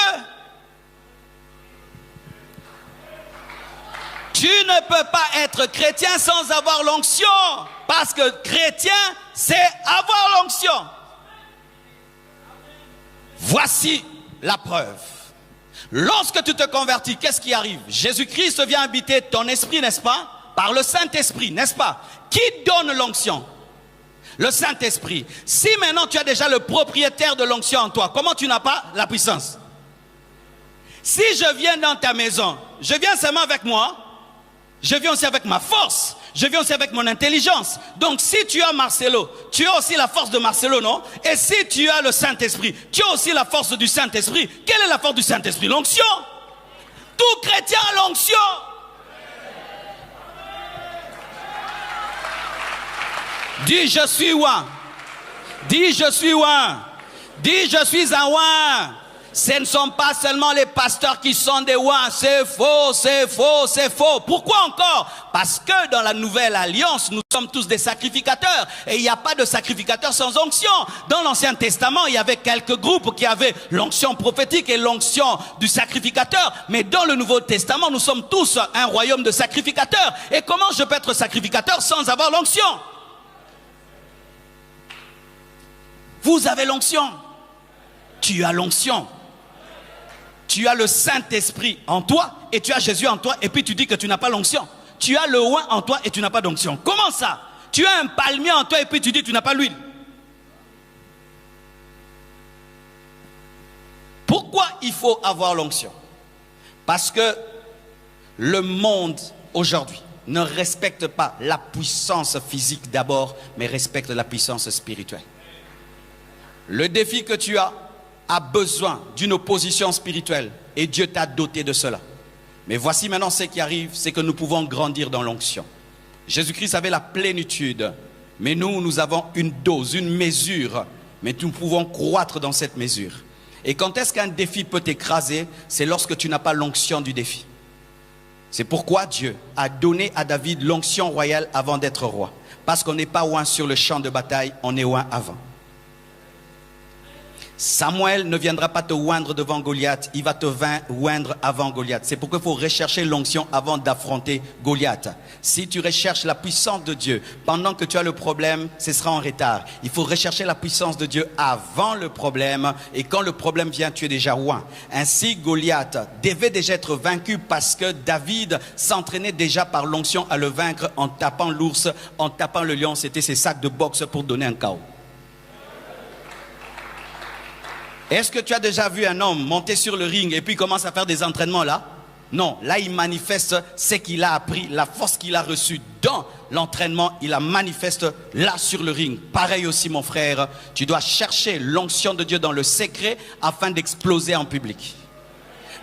Tu ne peux pas être chrétien sans avoir l'onction. Parce que chrétien, c'est avoir l'onction. Voici la preuve. Lorsque tu te convertis, qu'est-ce qui arrive? Jésus-Christ vient habiter ton esprit, n'est-ce pas? Par le Saint-Esprit, n'est-ce pas? Qui donne l'onction? Le Saint-Esprit. Si maintenant tu as déjà le propriétaire de l'onction en toi, comment tu n'as pas la puissance? Si je viens dans ta maison, je viens seulement avec moi, je viens aussi avec ma force, je viens aussi avec mon intelligence. Donc si tu as Marcelo, tu as aussi la force de Marcelo, non? Et si tu as le Saint-Esprit, tu as aussi la force du Saint-Esprit. Quelle est la force du Saint-Esprit? L'onction. Tout chrétien a l'onction. Dis je suis ouin. Dis je suis ouin. Dis je suis un ouin. Ce ne sont pas seulement les pasteurs qui sont des ouins. C'est faux, c'est faux, c'est faux. Pourquoi encore? Parce que dans la nouvelle alliance, nous sommes tous des sacrificateurs. Et il n'y a pas de sacrificateur sans onction. Dans l'Ancien Testament, il y avait quelques groupes qui avaient l'onction prophétique et l'onction du sacrificateur. Mais dans le Nouveau Testament, nous sommes tous un royaume de sacrificateurs. Et comment je peux être sacrificateur sans avoir l'onction? Vous avez l'onction. Tu as l'onction. Tu as le Saint-Esprit en toi et tu as Jésus en toi et puis tu dis que tu n'as pas l'onction. Tu as le oint en toi et tu n'as pas d'onction. Comment ça? Tu as un palmier en toi et puis tu dis que tu n'as pas l'huile. Pourquoi il faut avoir l'onction? Parce que le monde aujourd'hui ne respecte pas la puissance physique d'abord, mais respecte la puissance spirituelle. Le défi que tu as besoin d'une opposition spirituelle et Dieu t'a doté de cela. Mais voici maintenant ce qui arrive, c'est que nous pouvons grandir dans l'onction. Jésus-Christ avait la plénitude, mais nous avons une dose, une mesure, mais nous pouvons croître dans cette mesure. Et quand est-ce qu'un défi peut t'écraser? C'est lorsque tu n'as pas l'onction du défi. C'est pourquoi Dieu a donné à David l'onction royale avant d'être roi. Parce qu'on n'est pas oint sur le champ de bataille, on est oint avant. Samuel ne viendra pas te oindre devant Goliath, il va te oindre avant Goliath. C'est pourquoi il faut rechercher l'onction avant d'affronter Goliath. Si tu recherches la puissance de Dieu pendant que tu as le problème, ce sera en retard. Il faut rechercher la puissance de Dieu avant le problème, et quand le problème vient, tu es déjà oint. Ainsi, Goliath devait déjà être vaincu parce que David s'entraînait déjà par l'onction à le vaincre en tapant l'ours, en tapant le lion. C'était ses sacs de boxe pour donner un chaos. Est-ce que tu as déjà vu un homme monter sur le ring et puis commence à faire des entraînements là? Non, là il manifeste ce qu'il a appris, la force qu'il a reçue dans l'entraînement, il la manifeste là sur le ring. Pareil aussi mon frère, tu dois chercher l'onction de Dieu dans le secret afin d'exploser en public.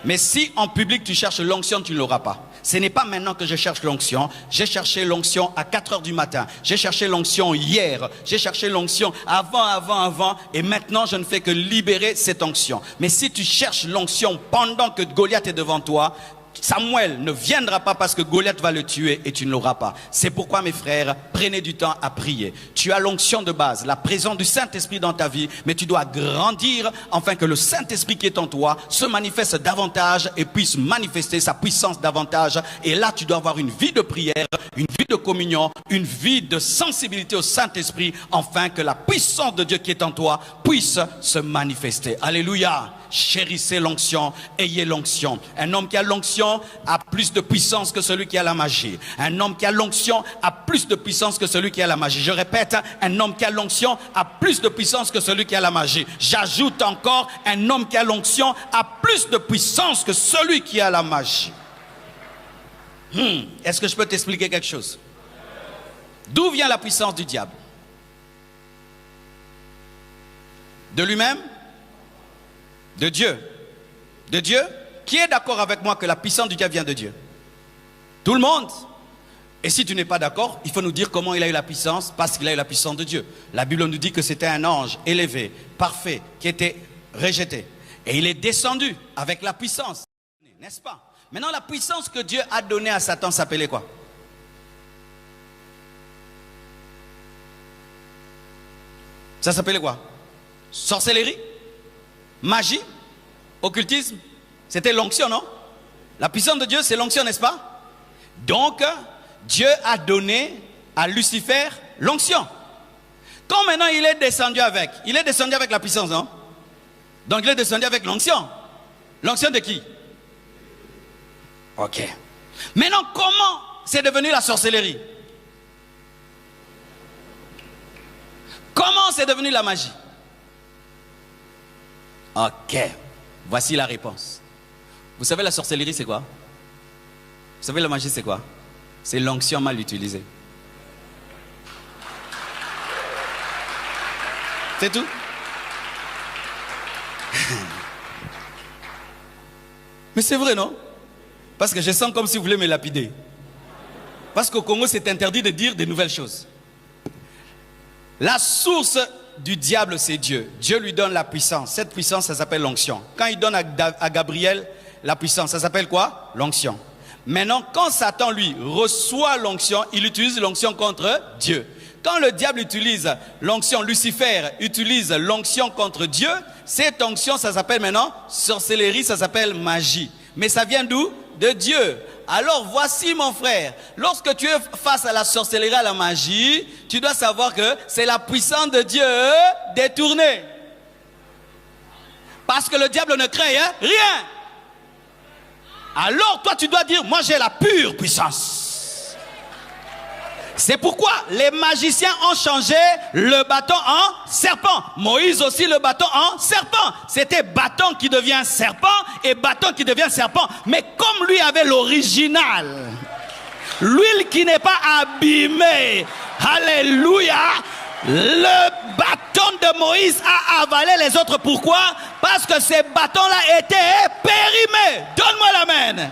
Mais si en public tu cherches l'onction, tu ne l'auras pas. Ce n'est pas maintenant que je cherche l'onction. J'ai cherché l'onction à 4 heures du matin. J'ai cherché l'onction hier. J'ai cherché l'onction avant. Et maintenant, je ne fais que libérer cette onction. Mais si tu cherches l'onction pendant que Goliath est devant toi, Samuel ne viendra pas parce que Goliath va le tuer et tu ne l'auras pas. C'est pourquoi mes frères, prenez du temps à prier. Tu as l'onction de base, la présence du Saint-Esprit dans ta vie, mais tu dois grandir afin que le Saint-Esprit qui est en toi se manifeste davantage et puisse manifester sa puissance davantage. Et là, tu dois avoir une vie de prière, une vie de communion, une vie de sensibilité au Saint-Esprit afin que la puissance de Dieu qui est en toi puisse se manifester. Alléluia. Chérissez l'onction, ayez l'onction. Un homme qui a l'onction a plus de puissance que celui qui a la magie. Un homme qui a l'onction a plus de puissance que celui qui a la magie. Je répète, un homme qui a l'onction a plus de puissance que celui qui a la magie. J'ajoute encore, un homme qui a l'onction a plus de puissance que celui qui a la magie. Est-ce que je peux t'expliquer quelque chose? D'où vient la puissance du diable? De lui-même? De Dieu. De Dieu? Qui est d'accord avec moi que la puissance du diable vient de Dieu? Tout le monde. Et si tu n'es pas d'accord, il faut nous dire comment il a eu la puissance, parce qu'il a eu la puissance de Dieu. La Bible nous dit que c'était un ange élevé, parfait, qui était rejeté. Et il est descendu avec la puissance. N'est-ce pas? Maintenant, la puissance que Dieu a donnée à Satan s'appelait quoi? Ça s'appelait quoi? Sorcellerie? Magie? Occultisme? C'était l'onction, non? La puissance de Dieu, c'est l'onction, n'est-ce pas? Donc, Dieu a donné à Lucifer l'onction. Quand maintenant il est descendu avec la puissance, non? Donc il est descendu avec l'onction. L'onction de qui? Ok. Maintenant, comment c'est devenu la sorcellerie? Comment c'est devenu la magie? Ok. Voici la réponse. Vous savez la sorcellerie c'est quoi? Vous savez la magie c'est quoi? C'est l'onction mal utilisée. C'est tout. Mais c'est vrai, non? Parce que je sens comme si vous voulez me lapider. Parce qu'au Congo c'est interdit de dire de nouvelles choses. La source du diable c'est Dieu. Dieu lui donne la puissance. Cette puissance ça s'appelle l'onction. Quand il donne à Gabriel la puissance, ça s'appelle quoi? L'onction. Maintenant, quand Satan, lui, reçoit l'onction, il utilise l'onction contre Dieu. Quand le diable utilise l'onction, Lucifer utilise l'onction contre Dieu, cette onction, ça s'appelle maintenant sorcellerie, ça s'appelle magie. Mais ça vient d'où? De Dieu. Alors voici mon frère, lorsque tu es face à la sorcellerie, à la magie, tu dois savoir que c'est la puissance de Dieu détournée. Parce que le diable ne craint rien. Alors toi tu dois dire, moi j'ai la pure puissance. C'est pourquoi les magiciens ont changé le bâton en serpent. Moïse aussi le bâton en serpent. C'était bâton qui devient serpent et bâton qui devient serpent. Mais comme lui avait l'original, l'huile qui n'est pas abîmée, alléluia, le bâton de Moïse a avalé les autres. Pourquoi? Parce que ces bâtons-là étaient périmés. Donne-moi l'amen.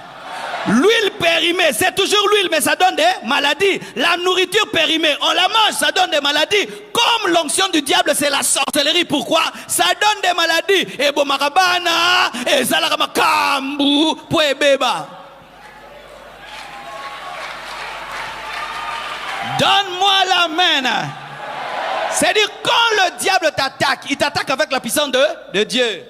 L'huile périmée, c'est toujours l'huile, mais ça donne des maladies. La nourriture périmée, on la mange, ça donne des maladies. Comme l'onction du diable, c'est la sorcellerie. Pourquoi? Ça donne des maladies. Et bon marabana, et zalarama kambu, poebeba. Donne-moi l'amen. C'est-à-dire, quand le diable t'attaque, il t'attaque avec la puissance de Dieu.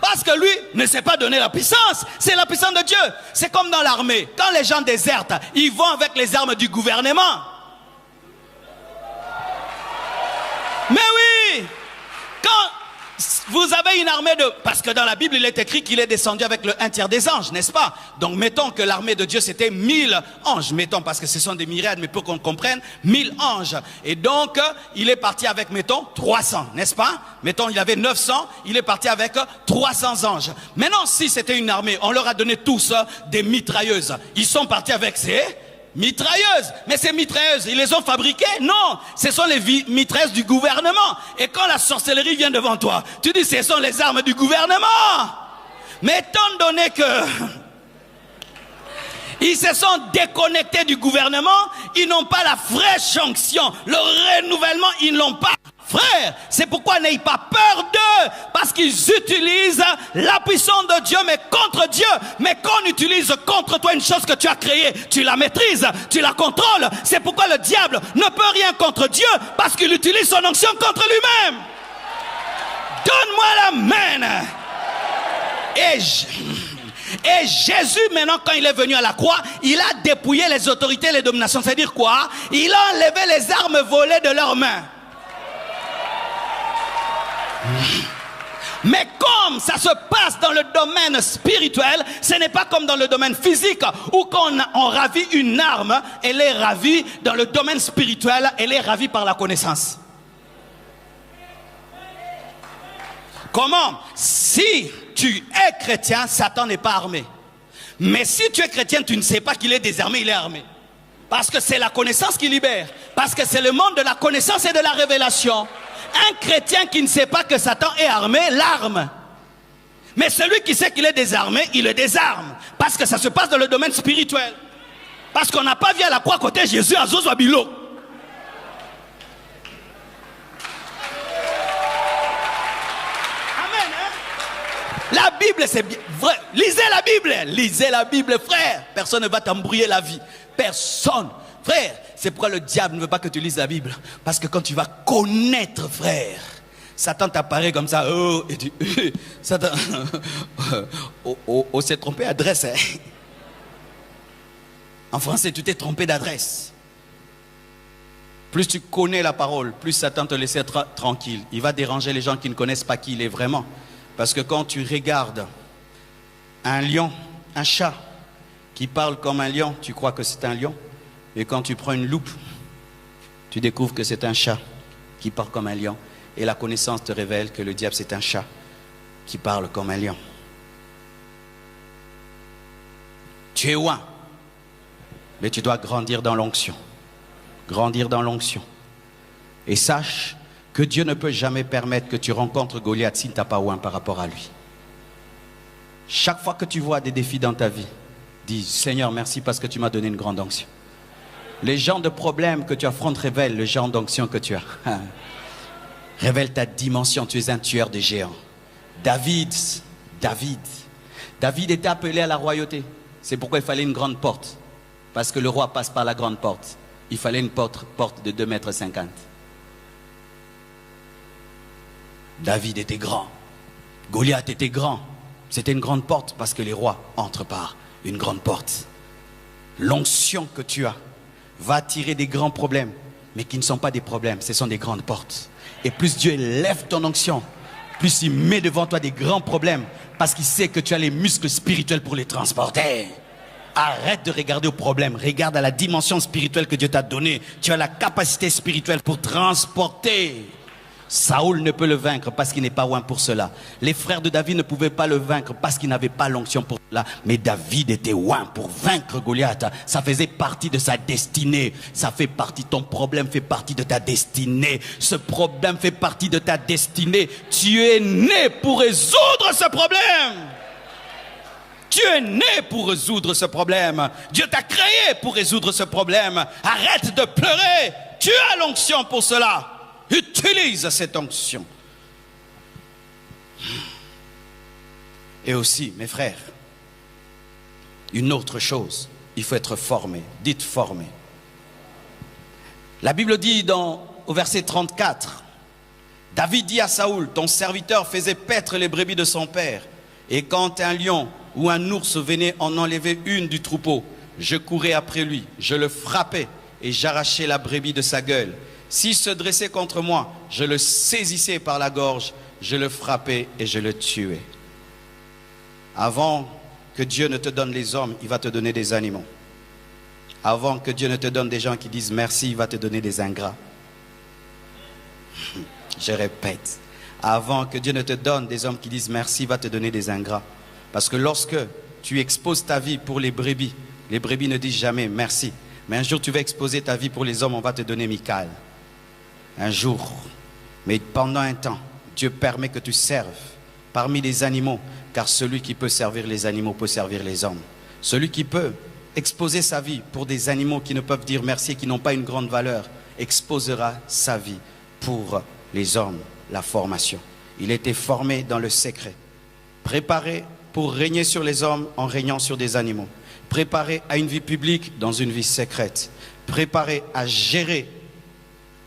Parce que lui ne sait pas donner la puissance. C'est la puissance de Dieu. C'est comme dans l'armée. Quand les gens désertent, ils vont avec les armes du gouvernement. Mais oui, quand Vous avez une armée de... Parce que dans la Bible, il est écrit qu'il est descendu avec le 1/3 des anges, n'est-ce pas? Donc mettons que l'armée de Dieu, c'était 1000 anges. Mettons, parce que ce sont des myriades, mais pour qu'on comprenne, 1000 anges. Et donc, il est parti avec, mettons, 300, n'est-ce pas? Mettons, il avait 900, il est parti avec 300 anges. Maintenant, si c'était une armée, on leur a donné tous des mitrailleuses. Ils sont partis avec ces... mitrailleuses. Mais ces mitrailleuses, ils les ont fabriquées? Non, ce sont les mitrailleuses du gouvernement. Et quand la sorcellerie vient devant toi, tu dis ce sont les armes du gouvernement. Mais étant donné que ils se sont déconnectés du gouvernement, ils n'ont pas la fraîche onction, le renouvellement, ils ne l'ont pas. Frère, c'est pourquoi n'ayez pas peur d'eux, parce qu'ils utilisent la puissance de Dieu, mais contre Dieu. Mais quand on utilise contre toi une chose que tu as créée, tu la maîtrises, tu la contrôles. C'est pourquoi le diable ne peut rien contre Dieu, parce qu'il utilise son onction contre lui-même. Donne-moi l'amen. Et Jésus, maintenant, quand il est venu à la croix, il a dépouillé les autorités et les dominations. C'est-à-dire quoi? Il a enlevé les armes volées de leurs mains. Mais comme ça se passe dans le domaine spirituel, ce n'est pas comme dans le domaine physique où quand on ravit une arme, elle est ravie. Dans le domaine spirituel, elle est ravie par la connaissance. Comment? Si tu es chrétien, Satan n'est pas armé. Mais si tu es chrétien, tu ne sais pas qu'il est désarmé, il est armé. Parce que c'est la connaissance qui libère. Parce que c'est le monde de la connaissance et de la révélation. Un chrétien qui ne sait pas que Satan est armé, l'arme. Mais celui qui sait qu'il est désarmé, il le désarme. Parce que ça se passe dans le domaine spirituel. Parce qu'on n'a pas vu à la croix côté Jésus à Zozwabilo. Amen. Hein? La Bible, c'est bien vrai. Lisez la Bible, frère. Personne ne va t'embrouiller la vie. Personne. Frère, c'est pourquoi le diable ne veut pas que tu lises la Bible. Parce que quand tu vas connaître, frère, Satan t'apparaît comme ça. Oh, et tu, Satan, on s'est trompé d'adresse. Hein? En français, tu t'es trompé d'adresse. Plus tu connais la parole, plus Satan te laisse être tranquille. Il va déranger les gens qui ne connaissent pas qui il est vraiment. Parce que quand tu regardes un lion, un chat qui parle comme un lion, tu crois que c'est un lion. Et quand tu prends une loupe, tu découvres que c'est un chat qui parle comme un lion. Et la connaissance te révèle que le diable, c'est un chat qui parle comme un lion. Tu es loin, mais tu dois grandir dans l'onction. Grandir dans l'onction. Et sache que Dieu ne peut jamais permettre que tu rencontres Goliath s'il ne t'a pas oint par rapport à lui. Chaque fois que tu vois des défis dans ta vie, dis Seigneur, merci parce que tu m'as donné une grande onction. Les genres de problèmes que tu affrontes révèlent le genre d'onction que tu as. Révèle ta dimension, tu es un tueur de géants. David était appelé à la royauté. C'est pourquoi il fallait une grande porte. Parce que le roi passe par la grande porte. Il fallait une porte de 2,50 m. David était grand. Goliath était grand. C'était une grande porte parce que les rois entrent par une grande porte. L'onction que tu as va attirer des grands problèmes, mais qui ne sont pas des problèmes, ce sont des grandes portes. Et plus Dieu élève ton onction, plus il met devant toi des grands problèmes, parce qu'il sait que tu as les muscles spirituels pour les transporter. Arrête de regarder aux problèmes, regarde à la dimension spirituelle que Dieu t'a donnée. Tu as la capacité spirituelle pour transporter. Saoul ne peut le vaincre parce qu'il n'est pas oint pour cela. Les frères de David ne pouvaient pas le vaincre parce qu'ils n'avaient pas l'onction pour cela. Mais David était oint pour vaincre Goliath. Ça faisait partie de sa destinée. Ça fait partie, ton problème fait partie de ta destinée. Ce problème fait partie de ta destinée. Tu es né pour résoudre ce problème. Tu es né pour résoudre ce problème. Dieu t'a créé pour résoudre ce problème. Arrête de pleurer. Tu as l'onction pour cela. Utilise cette onction. Et aussi, mes frères, une autre chose, il faut être formé. Dites formé. La Bible dit au verset 34, David dit à Saoul, ton serviteur faisait paître les brebis de son père, et quand un lion ou un ours venait en enlever une du troupeau, je courais après lui, je le frappais et j'arrachais la brebis de sa gueule. S'il se dressait contre moi, je le saisissais par la gorge, je le frappais et je le tuais. Avant que Dieu ne te donne les hommes, il va te donner des animaux. Avant que Dieu ne te donne des gens qui disent merci, il va te donner des ingrats. Je répète, avant que Dieu ne te donne des hommes qui disent merci, il va te donner des ingrats. Parce que lorsque tu exposes ta vie pour les brebis ne disent jamais merci. Mais un jour tu vas exposer ta vie pour les hommes, on va te donner Michael. Un jour. Mais pendant un temps, Dieu permet que tu serves parmi les animaux, car celui qui peut servir les animaux peut servir les hommes. Celui qui peut exposer sa vie pour des animaux qui ne peuvent dire merci et qui n'ont pas une grande valeur, exposera sa vie pour les hommes, la formation. Il était formé dans le secret, préparé pour régner sur les hommes en régnant sur des animaux, préparé à une vie publique dans une vie secrète, préparé à gérer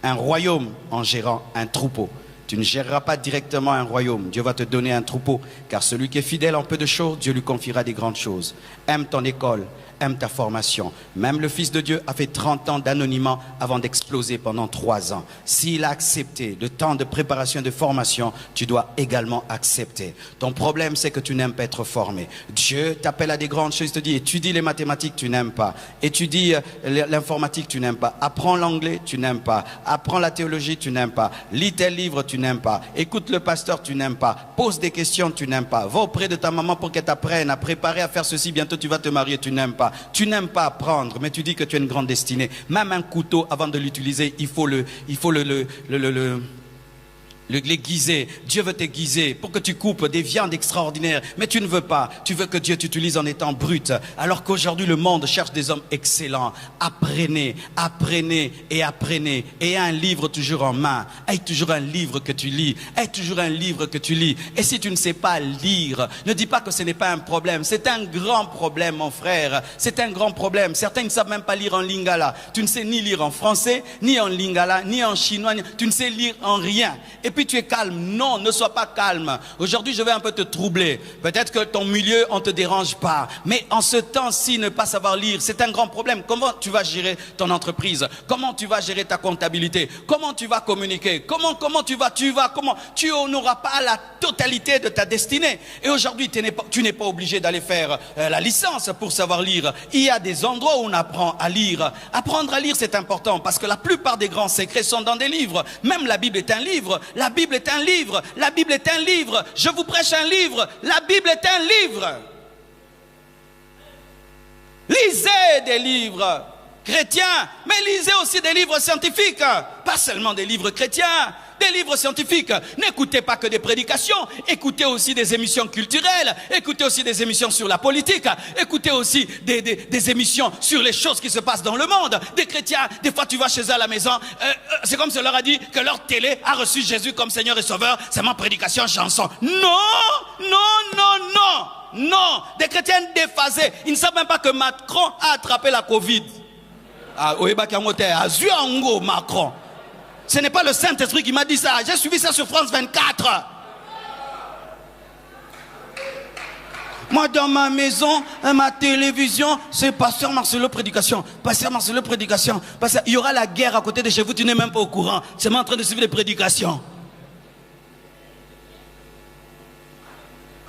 un royaume en gérant un troupeau. Tu ne géreras pas directement un royaume, Dieu va te donner un troupeau, car celui qui est fidèle en peu de choses, Dieu lui confiera des grandes choses. Aime ton école, aime ta formation. Même le Fils de Dieu a fait 30 ans d'anonymat avant d'exploser pendant 3 ans. S'il a accepté le temps de préparation et de formation, tu dois également accepter. Ton problème, c'est que tu n'aimes pas être formé. Dieu t'appelle à des grandes choses, il te dit, étudie les mathématiques, tu n'aimes pas. Étudie l'informatique, tu n'aimes pas. Apprends l'anglais, tu n'aimes pas. Apprends la théologie, tu n'aimes pas. Lis tes livres, tu n'aimes pas. Écoute le pasteur, tu n'aimes pas. Pose des questions, tu n'aimes pas. Va auprès de ta maman pour qu'elle t'apprenne à préparer à faire ceci. Bientôt, tu vas te marier, tu n'aimes pas. Tu n'aimes pas apprendre, mais tu dis que tu as une grande destinée. Même un couteau, avant de l'utiliser, il faut l'aiguiser. Dieu veut t'aiguiser pour que tu coupes des viandes extraordinaires, mais tu ne veux pas. Tu veux que Dieu t'utilise en étant brut. Alors qu'aujourd'hui le monde cherche des hommes excellents. Apprenez, apprenez et apprenez. Et un livre toujours en main. Aie toujours un livre que tu lis. Aie toujours un livre que tu lis. Et si tu ne sais pas lire, ne dis pas que ce n'est pas un problème. C'est un grand problème, mon frère. C'est un grand problème. Certains ne savent même pas lire en lingala. Tu ne sais ni lire en français, ni en lingala, ni en chinois. Tu ne sais lire en rien. Et puis tu es calme. Non, ne sois pas calme. Aujourd'hui, je vais un peu te troubler. Peut-être que ton milieu, on ne te dérange pas. Mais en ce temps-ci, ne pas savoir lire, c'est un grand problème. Comment tu vas gérer ton entreprise? Comment tu vas gérer ta comptabilité? Comment tu vas communiquer? Comment tu n'auras pas la totalité de ta destinée. Et aujourd'hui, tu n'es pas obligé d'aller faire la licence pour savoir lire. Il y a des endroits où on apprend à lire. Apprendre à lire, c'est important parce que la plupart des grands secrets sont dans des livres. Même la Bible est un livre. La Bible est un livre. La Bible est un livre. Je vous prêche un livre. La Bible est un livre. Lisez des livres chrétiens, mais lisez aussi des livres scientifiques. Pas seulement des livres chrétiens, des livres scientifiques. N'écoutez pas que des prédications. Écoutez aussi des émissions culturelles. Écoutez aussi des émissions sur la politique. Écoutez aussi des émissions sur les choses qui se passent dans le monde. Des chrétiens, des fois tu vas chez eux à la maison. C'est comme si on leur a dit que leur télé a reçu Jésus comme Seigneur et Sauveur. C'est ma prédication, chanson. Non, non, non, non. Non, des chrétiens déphasés. Ils ne savent même pas que Macron a attrapé la Covid. Macron. Ce n'est pas le Saint-Esprit qui m'a dit ça. J'ai suivi ça sur France 24. Moi, dans ma maison, ma télévision, c'est Pasteur Marcelo Prédication. Pasteur Marcelo Prédication. Il y aura la guerre à côté de chez vous, tu n'es même pas au courant. C'est moi en train de suivre les prédications.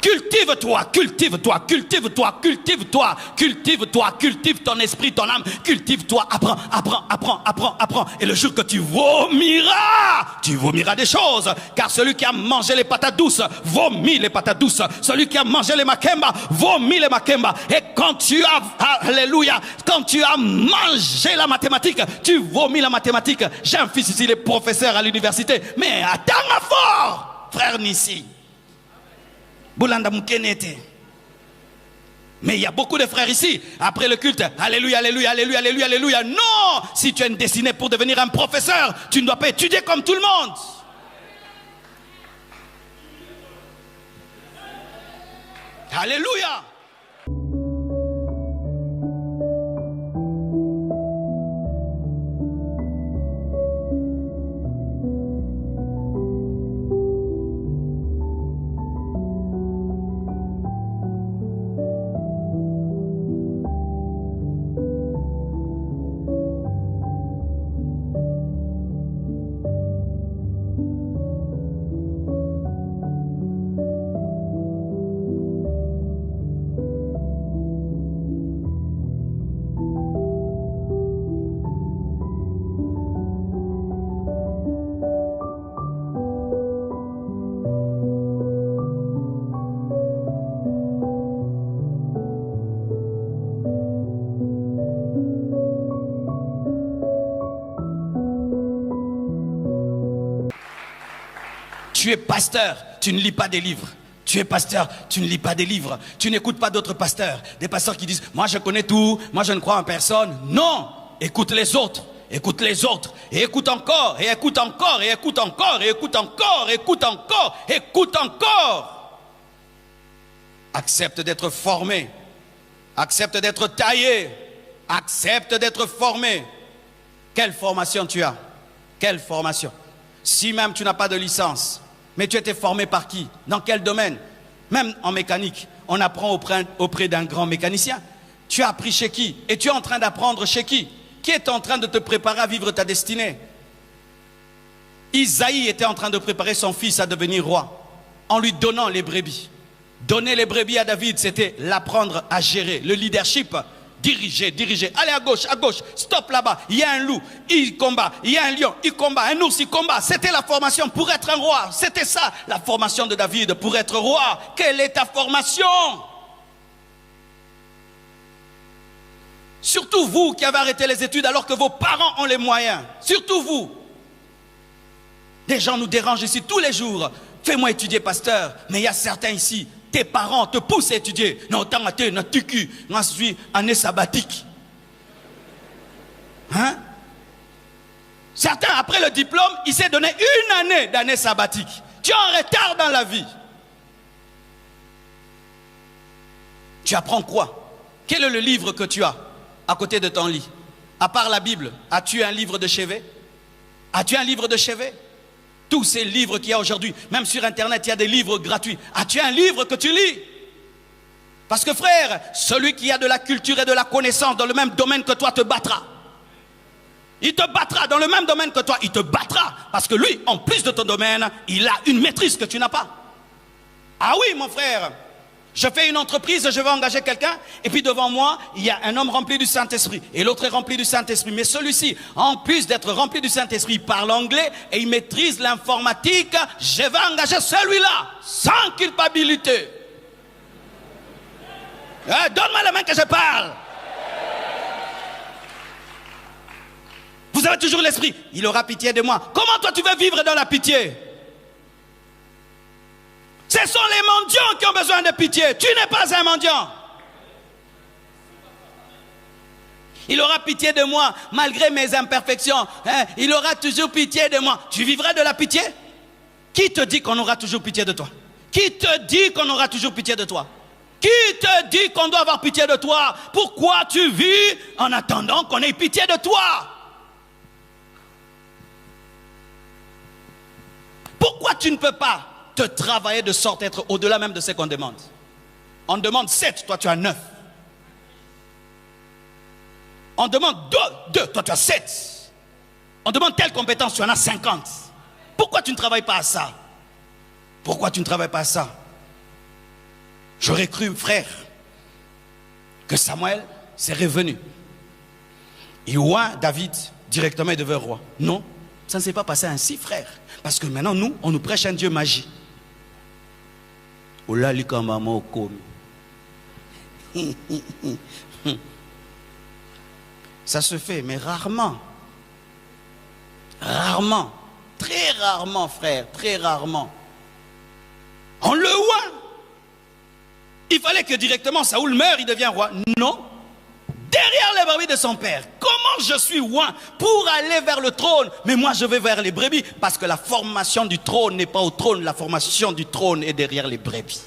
Cultive-toi, cultive-toi, cultive-toi, cultive-toi, cultive-toi, cultive ton esprit, ton âme, cultive-toi, apprends, apprends, apprends, apprends, apprends. Et le jour que tu vomiras des choses. Car celui qui a mangé les patates douces, vomit les patates douces. Celui qui a mangé les makemba, vomit les makemba. Et quand tu as, alléluia, quand tu as mangé la mathématique, tu vomis la mathématique. J'ai un fils ici, il est professeur à l'université. Mais attends fort, frère Nissi. Mais il y a beaucoup de frères ici, après le culte, alléluia, alléluia, alléluia, alléluia, alléluia. Non, si tu as une destinée pour devenir un professeur, tu ne dois pas étudier comme tout le monde. Alléluia. Tu es pasteur, tu ne lis pas des livres. Tu es pasteur, tu ne lis pas des livres. Tu n'écoutes pas d'autres pasteurs. Des pasteurs qui disent, moi je connais tout, moi je ne crois en personne. Non, écoute les autres. Écoute les autres, et écoute encore, et écoute encore, et écoute encore, et écoute encore, écoute encore, écoute encore. Accepte d'être formé, accepte d'être taillé, accepte d'être formé. Quelle formation tu as? Quelle formation? Si même tu n'as pas de licence, mais tu as été formé par qui? Dans quel domaine? Même en mécanique, on apprend auprès d'un grand mécanicien. Tu as appris chez qui? Et tu es en train d'apprendre chez qui? Qui est en train de te préparer à vivre ta destinée? Isaïe était en train de préparer son fils à devenir roi en lui donnant les brebis. Donner les brebis à David, c'était l'apprendre à gérer, le leadership, diriger. Allez à gauche, stop là-bas, il y a un loup, il combat, il y a un lion, il combat, un ours, il combat. C'était la formation pour être un roi. C'était ça, la formation de David pour être roi. Quelle est ta formation? Surtout vous qui avez arrêté les études alors que vos parents ont les moyens. Surtout vous. Des gens nous dérangent ici tous les jours. Fais-moi étudier, pasteur. Mais il y a certains ici, tes parents te poussent à étudier. Non, tant que tu moi je suis année sabbatique. Hein? Certains, après le diplôme, ils s'est donné une année d'année sabbatique. Tu es en retard dans la vie. Tu apprends quoi? Quel est le livre que tu as à côté de ton lit? À part la Bible, as-tu un livre de chevet? As-tu un livre de chevet? Tous ces livres qu'il y a aujourd'hui, même sur Internet, il y a des livres gratuits. As-tu un livre que tu lis? Parce que frère, celui qui a de la culture et de la connaissance dans le même domaine que toi te battra. Il te battra dans le même domaine que toi, il te battra. Parce que lui, en plus de ton domaine, il a une maîtrise que tu n'as pas. Ah oui, mon frère. Je fais une entreprise, je vais engager quelqu'un, et puis devant moi, il y a un homme rempli du Saint-Esprit, et l'autre est rempli du Saint-Esprit. Mais celui-ci, en plus d'être rempli du Saint-Esprit, il parle anglais et il maîtrise l'informatique. Je vais engager celui-là, sans culpabilité. Donne-moi la main que je parle. Vous avez toujours l'esprit, il aura pitié de moi. Comment toi tu veux vivre dans la pitié? Ce sont les mendiants qui ont besoin de pitié. Tu n'es pas un mendiant. Il aura pitié de moi malgré mes imperfections. Il aura toujours pitié de moi. Tu vivras de la pitié? Qui te dit qu'on aura toujours pitié de toi? Qui te dit qu'on aura toujours pitié de toi? Qui te dit qu'on doit avoir pitié de toi? Pourquoi tu vis en attendant qu'on ait pitié de toi? Pourquoi tu ne peux pas te travailler de sorte à être au-delà même de ce qu'on demande? On demande 7, toi tu as 9. On demande 2, toi tu as 7. On demande telle compétence, tu en as 50. Pourquoi tu ne travailles pas à ça? Pourquoi tu ne travailles pas à ça? J'aurais cru, frère, que Samuel s'est revenu. Il oint David directement, il devait roi. Non, ça ne s'est pas passé ainsi, frère. Parce que maintenant, nous, on nous prêche un Dieu magie. Ça se fait, mais rarement. Rarement. Très rarement, frère. Très rarement. On le oint. Il fallait que directement Saoul meure, il devient roi. Non. Derrière les brebis de son père. Comment je suis oint pour aller vers le trône? Mais moi je vais vers les brebis. Parce que la formation du trône n'est pas au trône. La formation du trône est derrière les brebis.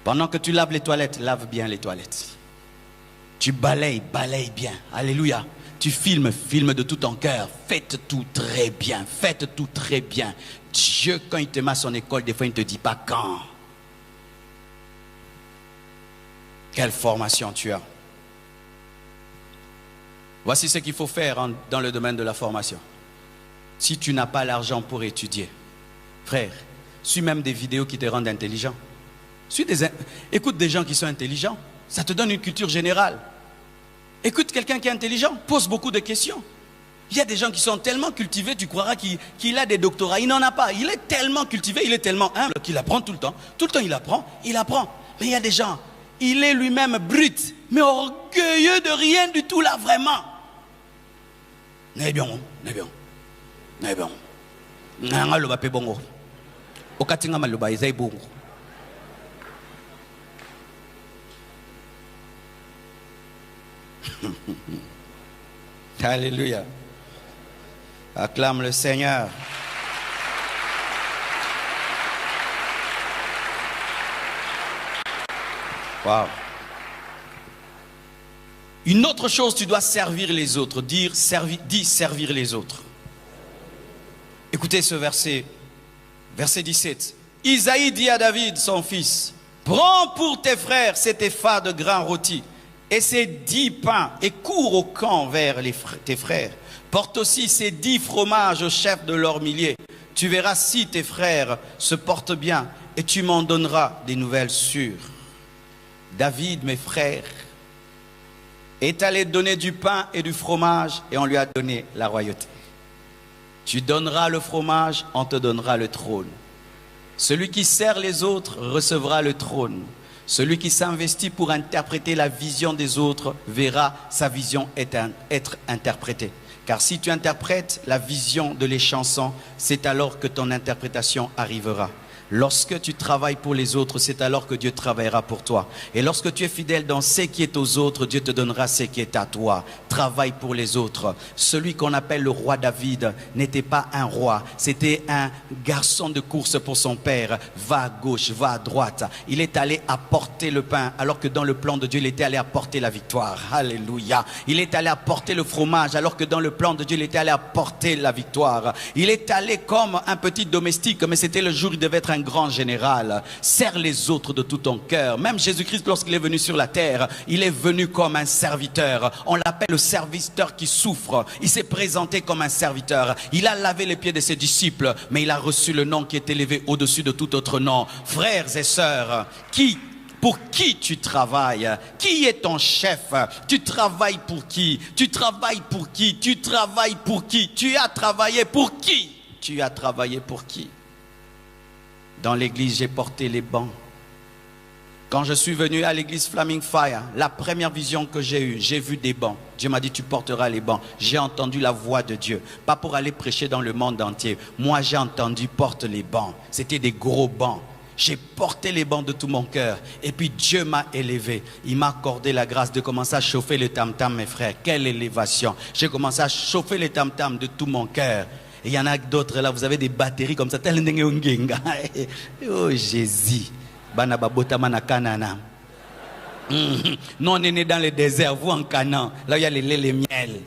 Pendant que tu laves les toilettes, lave bien les toilettes. Tu balayes, balaye bien. Alléluia. Tu filmes, filme de tout ton cœur. Faites tout très bien. Faites tout très bien. Dieu, quand il te met à son école, des fois il ne te dit pas quand. Quelle formation tu as? Voici ce qu'il faut faire dans le domaine de la formation. Si tu n'as pas l'argent pour étudier, frère, suis même des vidéos qui te rendent intelligent. Écoute des gens qui sont intelligents. Ça te donne une culture générale. Écoute quelqu'un qui est intelligent, pose beaucoup de questions. Il y a des gens qui sont tellement cultivés, tu croiras qu'il a des doctorats. Il n'en a pas. Il est tellement cultivé, il est tellement humble qu'il apprend tout le temps. Tout le temps il apprend. Mais il y a des gens, il est lui-même brut, mais orgueilleux de rien du tout là, vraiment. N'est bien. Eh bon. Nanga loba pe bongo. Okatinga maloba ezai bongo. Alléluia. Acclame le Seigneur. Wow. Une autre chose, tu dois servir les autres. Dis servir les autres. Écoutez ce verset, verset 17. Isaïe dit à David, son fils, prends pour tes frères cet épha de grains rôtis et ces 10 pains et cours au camp vers tes frères. Porte aussi ces 10 fromages au chef de leurs milliers. Tu verras si tes frères se portent bien et tu m'en donneras des nouvelles sûres. David, mes frères, est allé donner du pain et du fromage et on lui a donné la royauté. Tu donneras le fromage, on te donnera le trône. Celui qui sert les autres recevra le trône. Celui qui s'investit pour interpréter la vision des autres verra sa vision être interprétée. Car si tu interprètes la vision de les chansons, c'est alors que ton interprétation arrivera. Lorsque tu travailles pour les autres, c'est alors que Dieu travaillera pour toi. Et lorsque tu es fidèle dans ce qui est aux autres, Dieu te donnera ce qui est à toi. Travaille pour les autres. Celui qu'on appelle le roi David n'était pas un roi. C'était un garçon de course pour son père. Va à gauche, va à droite. Il est allé apporter le pain, alors que dans le plan de Dieu, il était allé apporter la victoire. Alléluia. Il est allé apporter le fromage, alors que dans le plan de Dieu, il était allé apporter la victoire. Il est allé comme un petit domestique, mais c'était le jour où il devait être un grand général. Sers les autres de tout ton cœur. Même Jésus-Christ, lorsqu'il est venu sur la terre, il est venu comme un serviteur. On l'appelle le serviteur qui souffre. Il s'est présenté comme un serviteur. Il a lavé les pieds de ses disciples, mais il a reçu le nom qui est élevé au-dessus de tout autre nom. Frères et sœurs, pour qui tu travailles? Qui est ton chef? Tu travailles pour qui? Tu travailles pour qui? Tu travailles pour qui? Tu as travaillé pour qui? Tu as travaillé pour qui? Dans l'église, j'ai porté les bancs. Quand je suis venu à l'église Flaming Fire, la première vision que j'ai eue, j'ai vu des bancs. Dieu m'a dit, tu porteras les bancs. J'ai entendu la voix de Dieu. Pas pour aller prêcher dans le monde entier. Moi, j'ai entendu, porte les bancs. C'était des gros bancs. J'ai porté les bancs de tout mon cœur. Et puis Dieu m'a élevé. Il m'a accordé la grâce de commencer à chauffer le tam-tam, mes frères. Quelle élévation. J'ai commencé à chauffer le tam-tam de tout mon cœur. Et il y en a d'autres là, vous avez des batteries comme ça. Oh Jésus. Non, on est né dans le désert, vous en Canaan. Là, il y a les lait, les miel.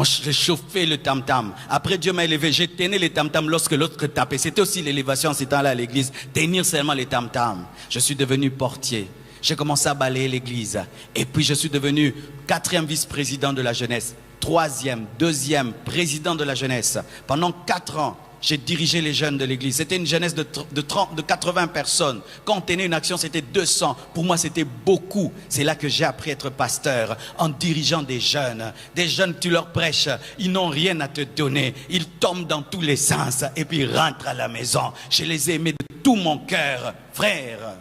J'ai chauffé le tam-tam. Après, Dieu m'a élevé. J'ai tenu les tam-tam lorsque l'autre tapait. C'était aussi l'élévation, ces temps-là à l'église. Tenir seulement les tam-tam. Je suis devenu portier. J'ai commencé à balayer l'église. Et puis, je suis devenu 4e vice-président de la jeunesse. 3e, 2e président de la jeunesse. Pendant 4 ans, j'ai dirigé les jeunes de l'église. C'était une jeunesse de 80 personnes. Quand on tenait une action, c'était 200. Pour moi, c'était beaucoup. C'est là que j'ai appris à être pasteur, en dirigeant des jeunes. Des jeunes, tu leur prêches, ils n'ont rien à te donner. Ils tombent dans tous les sens et puis ils rentrent à la maison. Je les ai aimés de tout mon cœur, frère.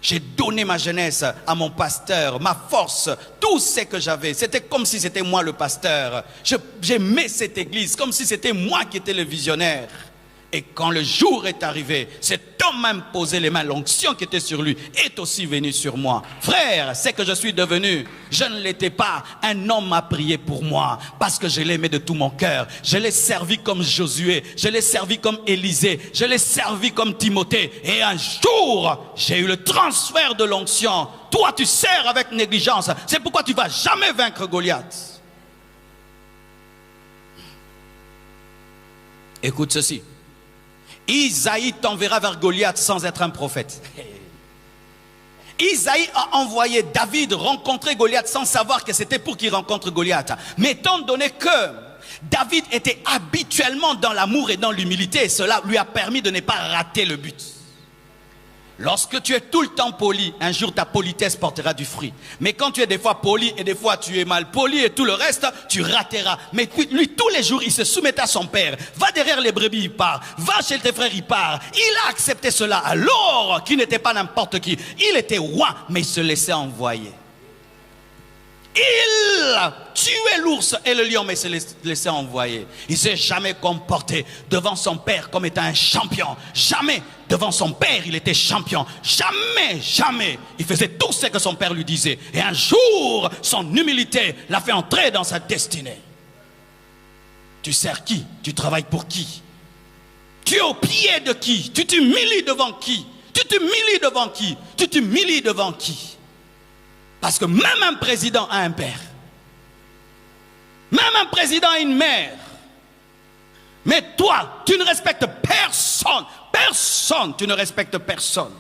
J'ai donné ma jeunesse à mon pasteur, ma force, tout ce que j'avais. C'était comme si c'était moi le pasteur. J'aimais cette église comme si c'était moi qui étais le visionnaire. Et quand le jour est arrivé, cet homme m'a imposé les mains. L'onction qui était sur lui est aussi venue sur moi. Frère, c'est que je suis devenu. Je ne l'étais pas. Un homme m'a prié pour moi parce que je l'aimais de tout mon cœur. Je l'ai servi comme Josué. Je l'ai servi comme Élisée. Je l'ai servi comme Timothée. Et un jour, j'ai eu le transfert de l'onction. Toi, tu sers avec négligence. C'est pourquoi tu ne vas jamais vaincre Goliath. Écoute ceci. Isaïe t'enverra vers Goliath sans être un prophète. Isaïe a envoyé David rencontrer Goliath sans savoir que c'était pour qu'il rencontre Goliath. Mais étant donné que David était habituellement dans l'amour et dans l'humilité, cela lui a permis de ne pas rater le but. Lorsque tu es tout le temps poli, un jour ta politesse portera du fruit. Mais quand tu es des fois poli et des fois tu es mal poli et tout le reste, tu rateras. Mais lui, tous les jours, il se soumet à son père. Va derrière les brebis, il part. Va chez tes frères, il part. Il a accepté cela alors qu'il n'était pas n'importe qui. Il était roi, mais il se laissait envoyer. Il tué l'ours et le lion, mais s'est laissé envoyer. Il ne s'est jamais comporté devant son père comme étant un champion. Jamais devant son père il était champion. Jamais, jamais. Il faisait tout ce que son père lui disait. Et un jour, son humilité l'a fait entrer dans sa destinée. Tu sers qui? Tu travailles pour qui? Tu es au pied de qui? Tu t'humilies devant qui? Tu t'humilies devant qui? Tu t'humilies devant qui? Parce que même un président a un père. Même un président a une mère. Mais toi, tu ne respectes personne. Personne, tu ne respectes personne.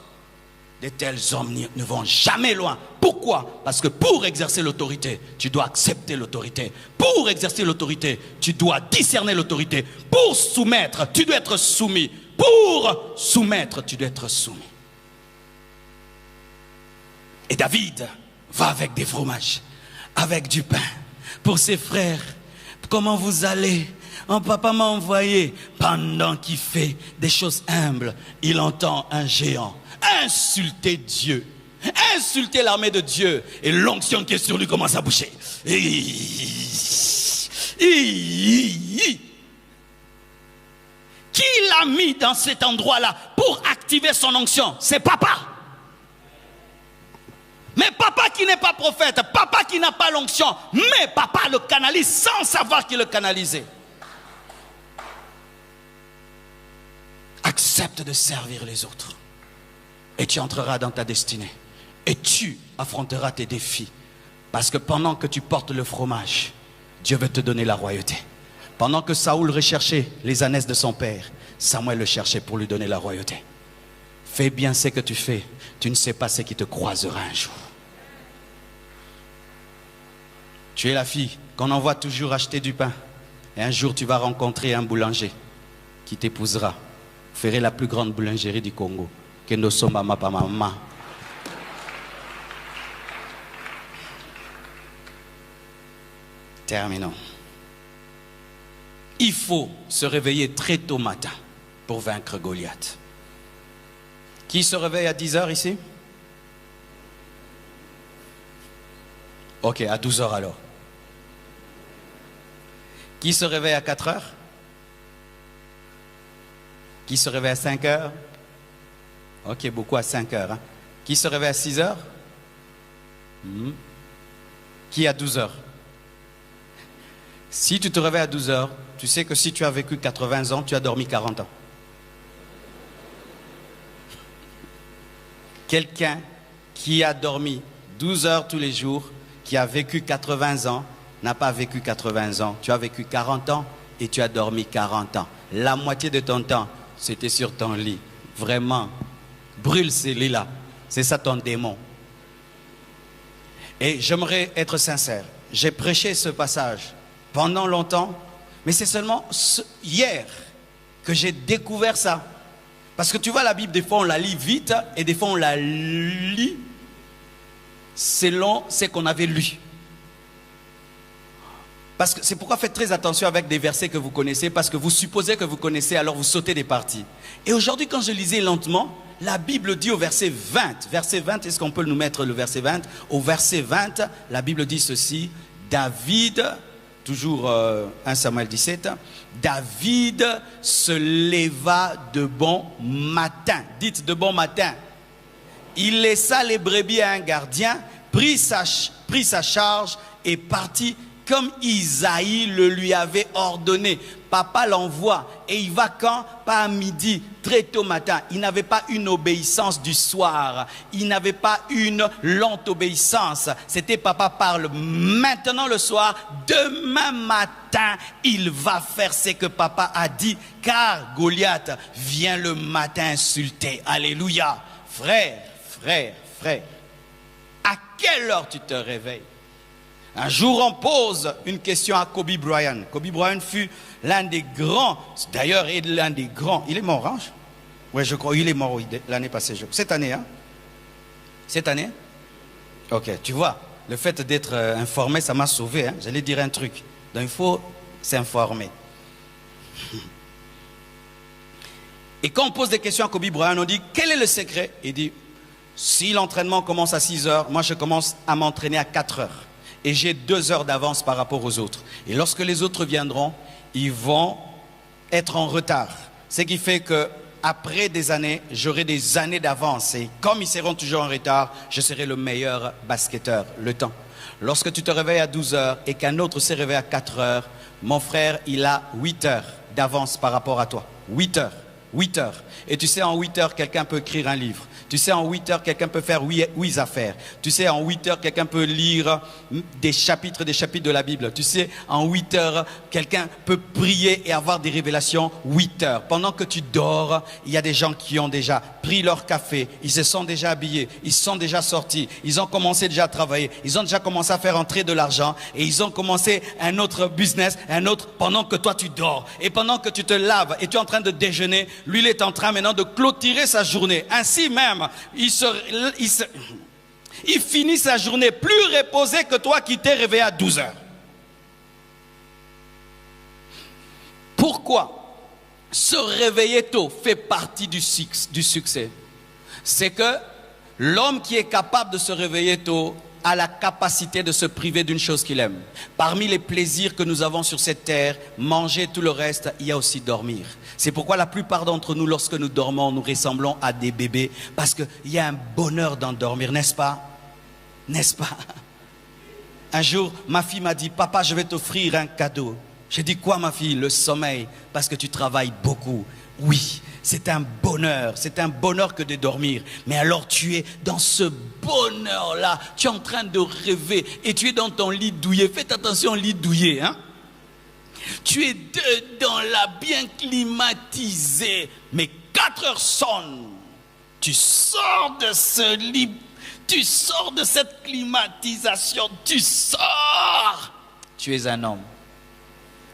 De tels hommes ne vont jamais loin. Pourquoi? Parce que pour exercer l'autorité, tu dois accepter l'autorité. Pour exercer l'autorité, tu dois discerner l'autorité. Pour soumettre, tu dois être soumis. Pour soumettre, tu dois être soumis. Et David va avec des fromages, avec du pain. Pour ses frères, comment vous allez? Papa m'a envoyé. Pendant qu'il fait des choses humbles, il entend un géant insulter Dieu, insulter l'armée de Dieu, et l'onction qui est sur lui commence à bouger. Qui l'a mis dans cet endroit-là pour activer son onction? C'est papa. Mais papa qui n'est pas prophète, papa qui n'a pas l'onction, mais papa le canalise sans savoir qu'il le canalisait. Accepte de servir les autres et tu entreras dans ta destinée et tu affronteras tes défis, parce que pendant que tu portes le fromage, Dieu veut te donner la royauté. Pendant que Saoul recherchait les ânesses de son père, Samuel le cherchait pour lui donner la royauté. Fais bien ce que tu fais, tu ne sais pas ce qui te croisera un jour. Tu es la fille qu'on envoie toujours acheter du pain, et un jour tu vas rencontrer un boulanger qui t'épousera. Vous ferez la plus grande boulangerie du Congo. Kendo Somba Mapa Mama. Terminons. Il faut se réveiller très tôt matin pour vaincre Goliath. Qui se réveille à 10 h ici? Ok, à 12 h alors. Qui se réveille à 4 h? Qui se réveille à 5 h? Ok, beaucoup à 5 h. Hein? Qui se réveille à 6 h? Qui à 12 h? Si tu te réveilles à 12 h, tu sais que si tu as vécu 80 ans, tu as dormi 40 ans. Quelqu'un qui a dormi 12 heures tous les jours, qui a vécu 80 ans, n'a pas vécu 80 ans. Tu as vécu 40 ans et tu as dormi 40 ans. La moitié de ton temps, c'était sur ton lit. Vraiment, brûle ces lits-là. C'est ça ton démon. Et j'aimerais être sincère. J'ai prêché ce passage pendant longtemps, mais c'est seulement hier que j'ai découvert ça. Parce que tu vois, la Bible, des fois on la lit vite et des fois on la lit selon ce qu'on avait lu. Parce que c'est pourquoi faites très attention avec des versets que vous connaissez, parce que vous supposez que vous connaissez, alors vous sautez des parties. Et aujourd'hui, quand je lisais lentement, la Bible dit au verset 20, est-ce qu'on peut nous mettre le verset 20? Au verset 20, la Bible dit ceci: David, toujours 1 Samuel 17, David se leva de bon matin. Dites de bon matin. Il laissa les brebis à un gardien, prit sa charge et partit comme Isaïe le lui avait ordonné. Papa l'envoie et il va quand? Pas à midi, très tôt matin. Il n'avait pas une obéissance du soir. Il n'avait pas une lente obéissance. C'était papa parle maintenant le soir. Demain matin, il va faire ce que papa a dit. Car Goliath vient le matin insulter. Alléluia. Frère, à quelle heure tu te réveilles? Un jour, on pose une question à Kobe Bryant. Kobe Bryant fut l'un des grands, d'ailleurs, l'un des grands. Il est mort, hein? Oui, je crois, il est mort l'année passée. Cette année, hein? Cette année? Ok, tu vois, le fait d'être informé, ça m'a sauvé. Hein? J'allais dire un truc. Donc, il faut s'informer. Et quand on pose des questions à Kobe Bryant, on dit, quel est le secret? Il dit, si l'entraînement commence à 6 h, moi je commence à m'entraîner à 4 h. et j'ai 2 heures d'avance par rapport aux autres. Et lorsque les autres viendront, ils vont être en retard. Ce qui fait que après des années, j'aurai des années d'avance. Et comme ils seront toujours en retard, je serai le meilleur basketteur, le temps. Lorsque tu te réveilles à 12 heures et qu'un autre s'est réveillé à 4 heures, mon frère, il a 8 heures d'avance par rapport à toi. 8 heures. 8 heures. Et tu sais, en 8 heures, quelqu'un peut écrire un livre. Tu sais, en 8 heures, quelqu'un peut faire 8 affaires. Tu sais, en 8 heures, quelqu'un peut lire des chapitres de la Bible. Tu sais, en 8 heures, quelqu'un peut prier et avoir des révélations 8 heures. Pendant que tu dors, il y a des gens qui ont déjà pris leur café. Ils se sont déjà habillés. Ils sont déjà sortis. Ils ont commencé déjà à travailler. Ils ont déjà commencé à faire entrer de l'argent. Et ils ont commencé un autre business, un autre, pendant que toi tu dors. Et pendant que tu te laves et tu es en train de déjeuner, lui, il est en train maintenant de clôturer sa journée. Ainsi même, il finit sa journée plus reposé que toi qui t'es réveillé à 12 heures. Pourquoi se réveiller tôt fait partie du succès? C'est que l'homme qui est capable de se réveiller tôt a la capacité de se priver d'une chose qu'il aime. Parmi les plaisirs que nous avons sur cette terre, manger, tout le reste, il y a aussi dormir. C'est pourquoi la plupart d'entre nous, lorsque nous dormons, nous ressemblons à des bébés, parce qu'il y a un bonheur d'en dormir, n'est-ce pas? N'est-ce pas? Un jour, ma fille m'a dit, papa, je vais t'offrir un cadeau. J'ai dit, quoi ma fille? Le sommeil, parce que tu travailles beaucoup. Oui, c'est un bonheur que de dormir. Mais alors tu es dans ce bonheur-là, tu es en train de rêver et tu es dans ton lit douillet. Faites attention au lit douillet, hein? Tu es dedans là, bien climatisé, mais 4 heures sonnent. Tu sors de ce lit, tu sors de cette climatisation, tu sors. Tu es un homme.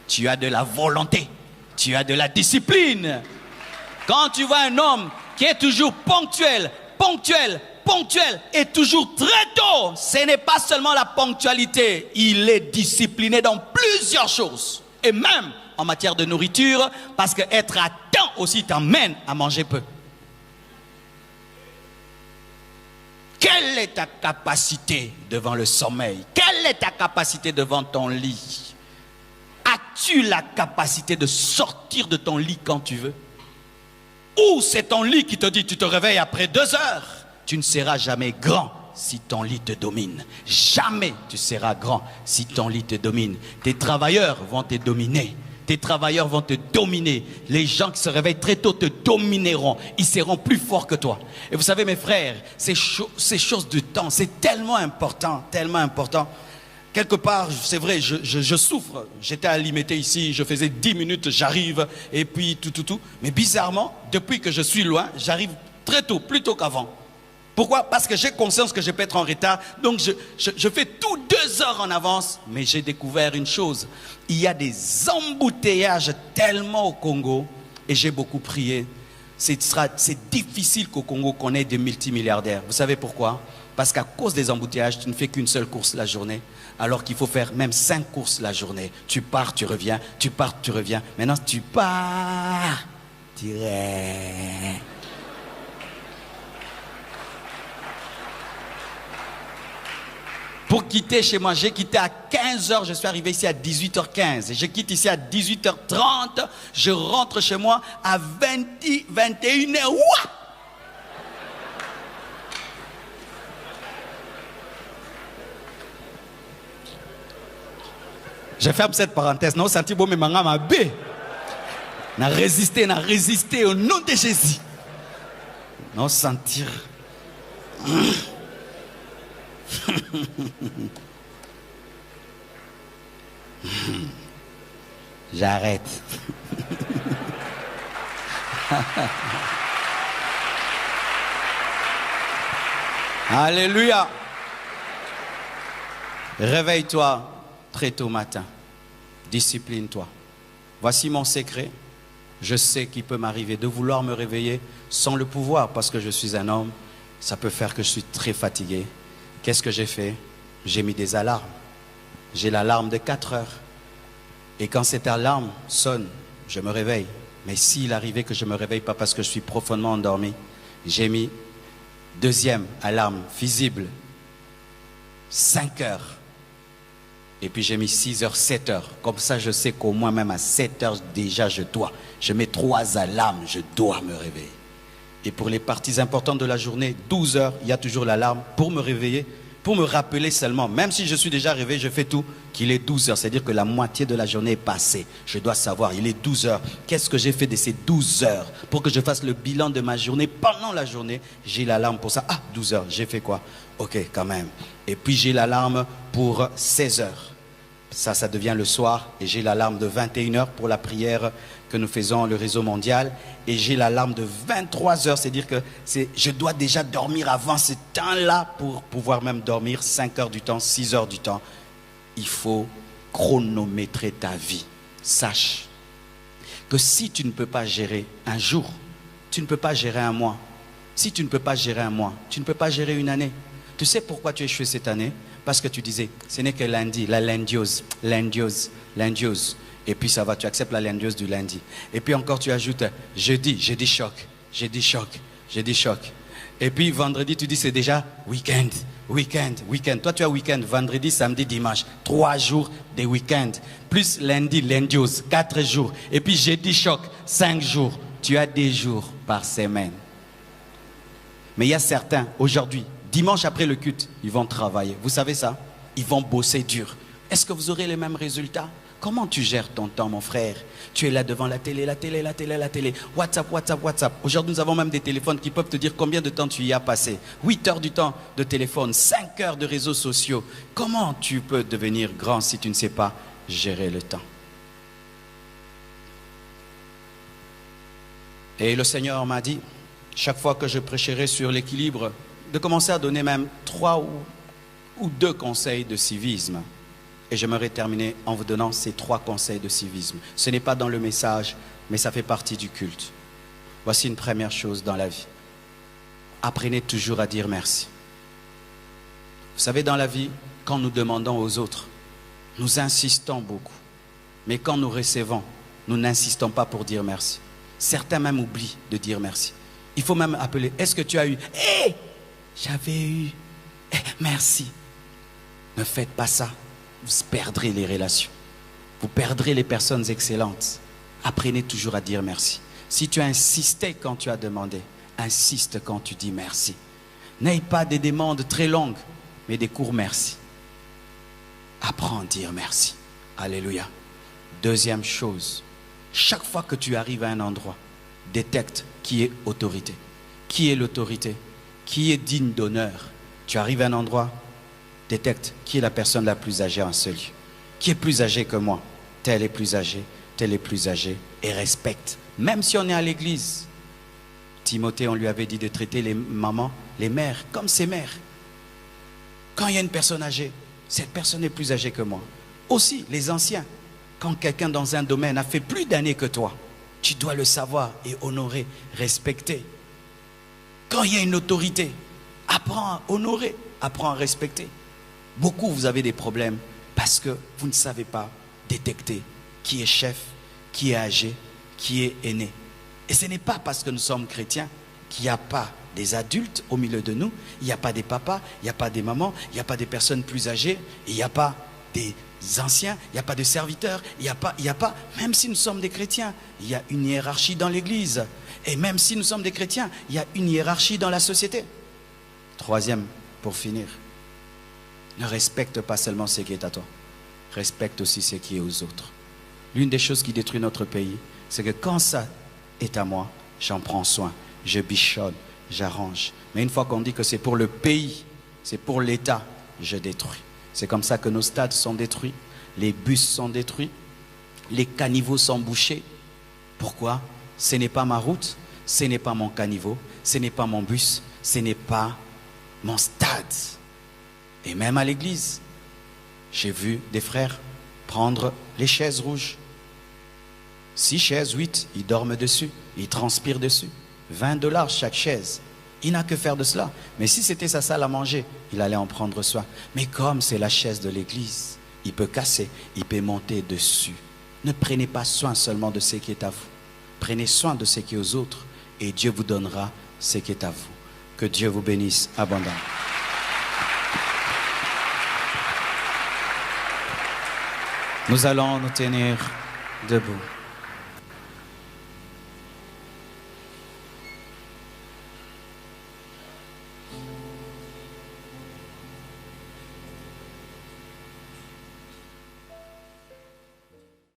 Tu as de la volonté, tu as de la discipline. Quand tu vois un homme qui est toujours ponctuel et toujours très tôt, ce n'est pas seulement la ponctualité, il est discipliné dans plusieurs choses. Et même en matière de nourriture, parce qu'être à temps aussi t'emmène à manger peu. Quelle est ta capacité devant le sommeil? Quelle est ta capacité devant ton lit? As-tu la capacité de sortir de ton lit quand tu veux? Ou c'est ton lit qui te dit, tu te réveilles après 2 heures? Tu ne seras jamais grand si ton lit te domine. Jamais tu seras grand si ton lit te domine. Tes travailleurs vont te dominer. Tes travailleurs vont te dominer. Les gens qui se réveillent très tôt te domineront. Ils seront plus forts que toi. Et vous savez mes frères, ces choses du temps, c'est tellement important, tellement important. Quelque part, c'est vrai, je souffre. J'étais à Limité ici, je faisais 10 minutes, j'arrive, et puis tout. Mais bizarrement, depuis que je suis loin, j'arrive très tôt, plus tôt qu'avant. Pourquoi? Parce que j'ai conscience que je peux être en retard. Donc je fais tout 2 heures en avance. Mais j'ai découvert une chose. Il y a des embouteillages tellement au Congo. Et j'ai beaucoup prié. C'est difficile qu'au Congo qu'on ait des multimilliardaires. Vous savez pourquoi? Parce qu'à cause des embouteillages, tu ne fais qu'une seule course la journée. Alors qu'il faut faire même 5 courses la journée. Tu pars, tu reviens. Tu pars, tu reviens. Maintenant, tu pars. Pour quitter chez moi, j'ai quitté à 15 h, je suis arrivé ici à 18h15. Je quitte ici à 18h30, je rentre chez moi à 21h. Ouah! Je ferme cette parenthèse. Non, senti bon, mais manga ma bé. N'a résisté au nom de Jésus. Non, sentir. J'arrête. Alléluia. Réveille-toi très tôt matin. Discipline-toi. Voici mon secret. Je sais qu'il peut m'arriver de vouloir me réveiller sans le pouvoir parce que je suis un homme. Ça peut faire que je suis très fatigué. Qu'est-ce que j'ai fait? J'ai mis des alarmes. J'ai l'alarme de 4 heures. Et quand cette alarme sonne, je me réveille. Mais s'il arrivait que je ne me réveille pas parce que je suis profondément endormi, j'ai mis 2e alarme visible. 5 heures. Et puis j'ai mis 6 heures, 7 heures. Comme ça, je sais qu'au moins même à 7 heures déjà, je mets 3 alarmes, je dois me réveiller. Et pour les parties importantes de la journée, 12 heures, il y a toujours l'alarme pour me réveiller, pour me rappeler seulement. Même si je suis déjà réveillé, je fais tout qu'il est 12 heures. C'est-à-dire que la moitié de la journée est passée. Je dois savoir, il est 12 heures. Qu'est-ce que j'ai fait de ces 12 heures? Pour que je fasse le bilan de ma journée pendant la journée, j'ai l'alarme pour ça. Ah, 12 heures, j'ai fait quoi? Ok, quand même. Et puis j'ai l'alarme pour 16 heures. Ça devient le soir. Et j'ai l'alarme de 21 heures pour la prière que nous faisons, le réseau mondial. Et j'ai l'alarme de 23 heures. C'est-à-dire que je dois déjà dormir avant ce temps-là pour pouvoir même dormir 5 heures du temps, 6 heures du temps. Il faut chronométrer ta vie. Sache que si tu ne peux pas gérer un jour, tu ne peux pas gérer un mois. Si tu ne peux pas gérer un mois, tu ne peux pas gérer une année. Tu sais pourquoi tu as échoué cette année? Parce que tu disais, ce n'est que lundi, la lundiose. Et puis ça va, tu acceptes la lundiose du lundi. Et puis encore tu ajoutes jeudi choc. Et puis vendredi, tu dis c'est déjà week-end. Toi tu as week-end, vendredi, samedi, dimanche. 3 jours de week-end. Plus lundi, lundiose, 4 jours. Et puis jeudi choc, 5 jours. Tu as des jours par semaine. Mais il y a certains, aujourd'hui, dimanche après le culte, ils vont travailler. Vous savez ça? Ils vont bosser dur. Est-ce que vous aurez les mêmes résultats? Comment tu gères ton temps, mon frère? Tu es là devant la télé. WhatsApp. Aujourd'hui, nous avons même des téléphones qui peuvent te dire combien de temps tu y as passé. 8 heures du temps de téléphone, 5 heures de réseaux sociaux. Comment tu peux devenir grand si tu ne sais pas gérer le temps? Et le Seigneur m'a dit, chaque fois que je prêcherai sur l'équilibre, de commencer à donner même 3 ou 2 conseils de civisme. Et j'aimerais terminer en vous donnant ces 3 conseils de civisme. Ce n'est pas dans le message, mais ça fait partie du culte. Voici une première chose dans la vie. Apprenez toujours à dire merci. Vous savez, dans la vie, quand nous demandons aux autres, nous insistons beaucoup. Mais quand nous recevons, nous n'insistons pas pour dire merci. Certains même oublient de dire merci. Il faut même appeler. Est-ce que tu as eu? J'avais eu. Merci. Ne faites pas ça. Vous perdrez les relations. Vous perdrez les personnes excellentes. Apprenez toujours à dire merci. Si tu as insisté quand tu as demandé, insiste quand tu dis merci. N'aie pas des demandes très longues, mais des courts merci. Apprends à dire merci. Alléluia. Deuxième chose, chaque fois que tu arrives à un endroit, détecte qui est autorité. Qui est l'autorité? Qui est digne d'honneur? Tu arrives à un endroit, détecte qui est la personne la plus âgée en ce lieu. Qui est plus âgé que moi? Tel est plus âgé, tel est plus âgé. Et respecte. Même si on est à l'église. Timothée, on lui avait dit de traiter les mamans, les mères, comme ses mères. Quand il y a une personne âgée, cette personne est plus âgée que moi. Aussi, les anciens. Quand quelqu'un dans un domaine a fait plus d'années que toi, tu dois le savoir et honorer, respecter. Quand il y a une autorité, apprends à honorer, apprends à respecter. Beaucoup, vous avez des problèmes parce que vous ne savez pas détecter qui est chef, qui est âgé, qui est aîné. Et ce n'est pas parce que nous sommes chrétiens qu'il n'y a pas des adultes au milieu de nous, il n'y a pas des papas, il n'y a pas des mamans, il n'y a pas des personnes plus âgées, il n'y a pas des anciens, il n'y a pas de serviteurs, il n'y a pas, même si nous sommes des chrétiens, il y a une hiérarchie dans l'église. Et même si nous sommes des chrétiens, il y a une hiérarchie dans la société. Troisième, pour finir, ne respecte pas seulement ce qui est à toi, respecte aussi ce qui est aux autres. L'une des choses qui détruit notre pays, c'est que quand ça est à moi, j'en prends soin, je bichonne, j'arrange. Mais une fois qu'on dit que c'est pour le pays, c'est pour l'État, je détruis. C'est comme ça que nos stades sont détruits, les bus sont détruits, les caniveaux sont bouchés. Pourquoi? Ce n'est pas ma route, ce n'est pas mon caniveau, ce n'est pas mon bus, ce n'est pas mon stade. Et même à l'église, j'ai vu des frères prendre les chaises rouges. 6 chaises, 8, ils dorment dessus, ils transpirent dessus. 20 $ chaque chaise. Il n'a que faire de cela. Mais si c'était sa salle à manger, il allait en prendre soin. Mais comme c'est la chaise de l'église, il peut casser, il peut monter dessus. Ne prenez pas soin seulement de ce qui est à vous. Prenez soin de ce qui est aux autres et Dieu vous donnera ce qui est à vous. Que Dieu vous bénisse abondamment. Nous allons nous tenir debout.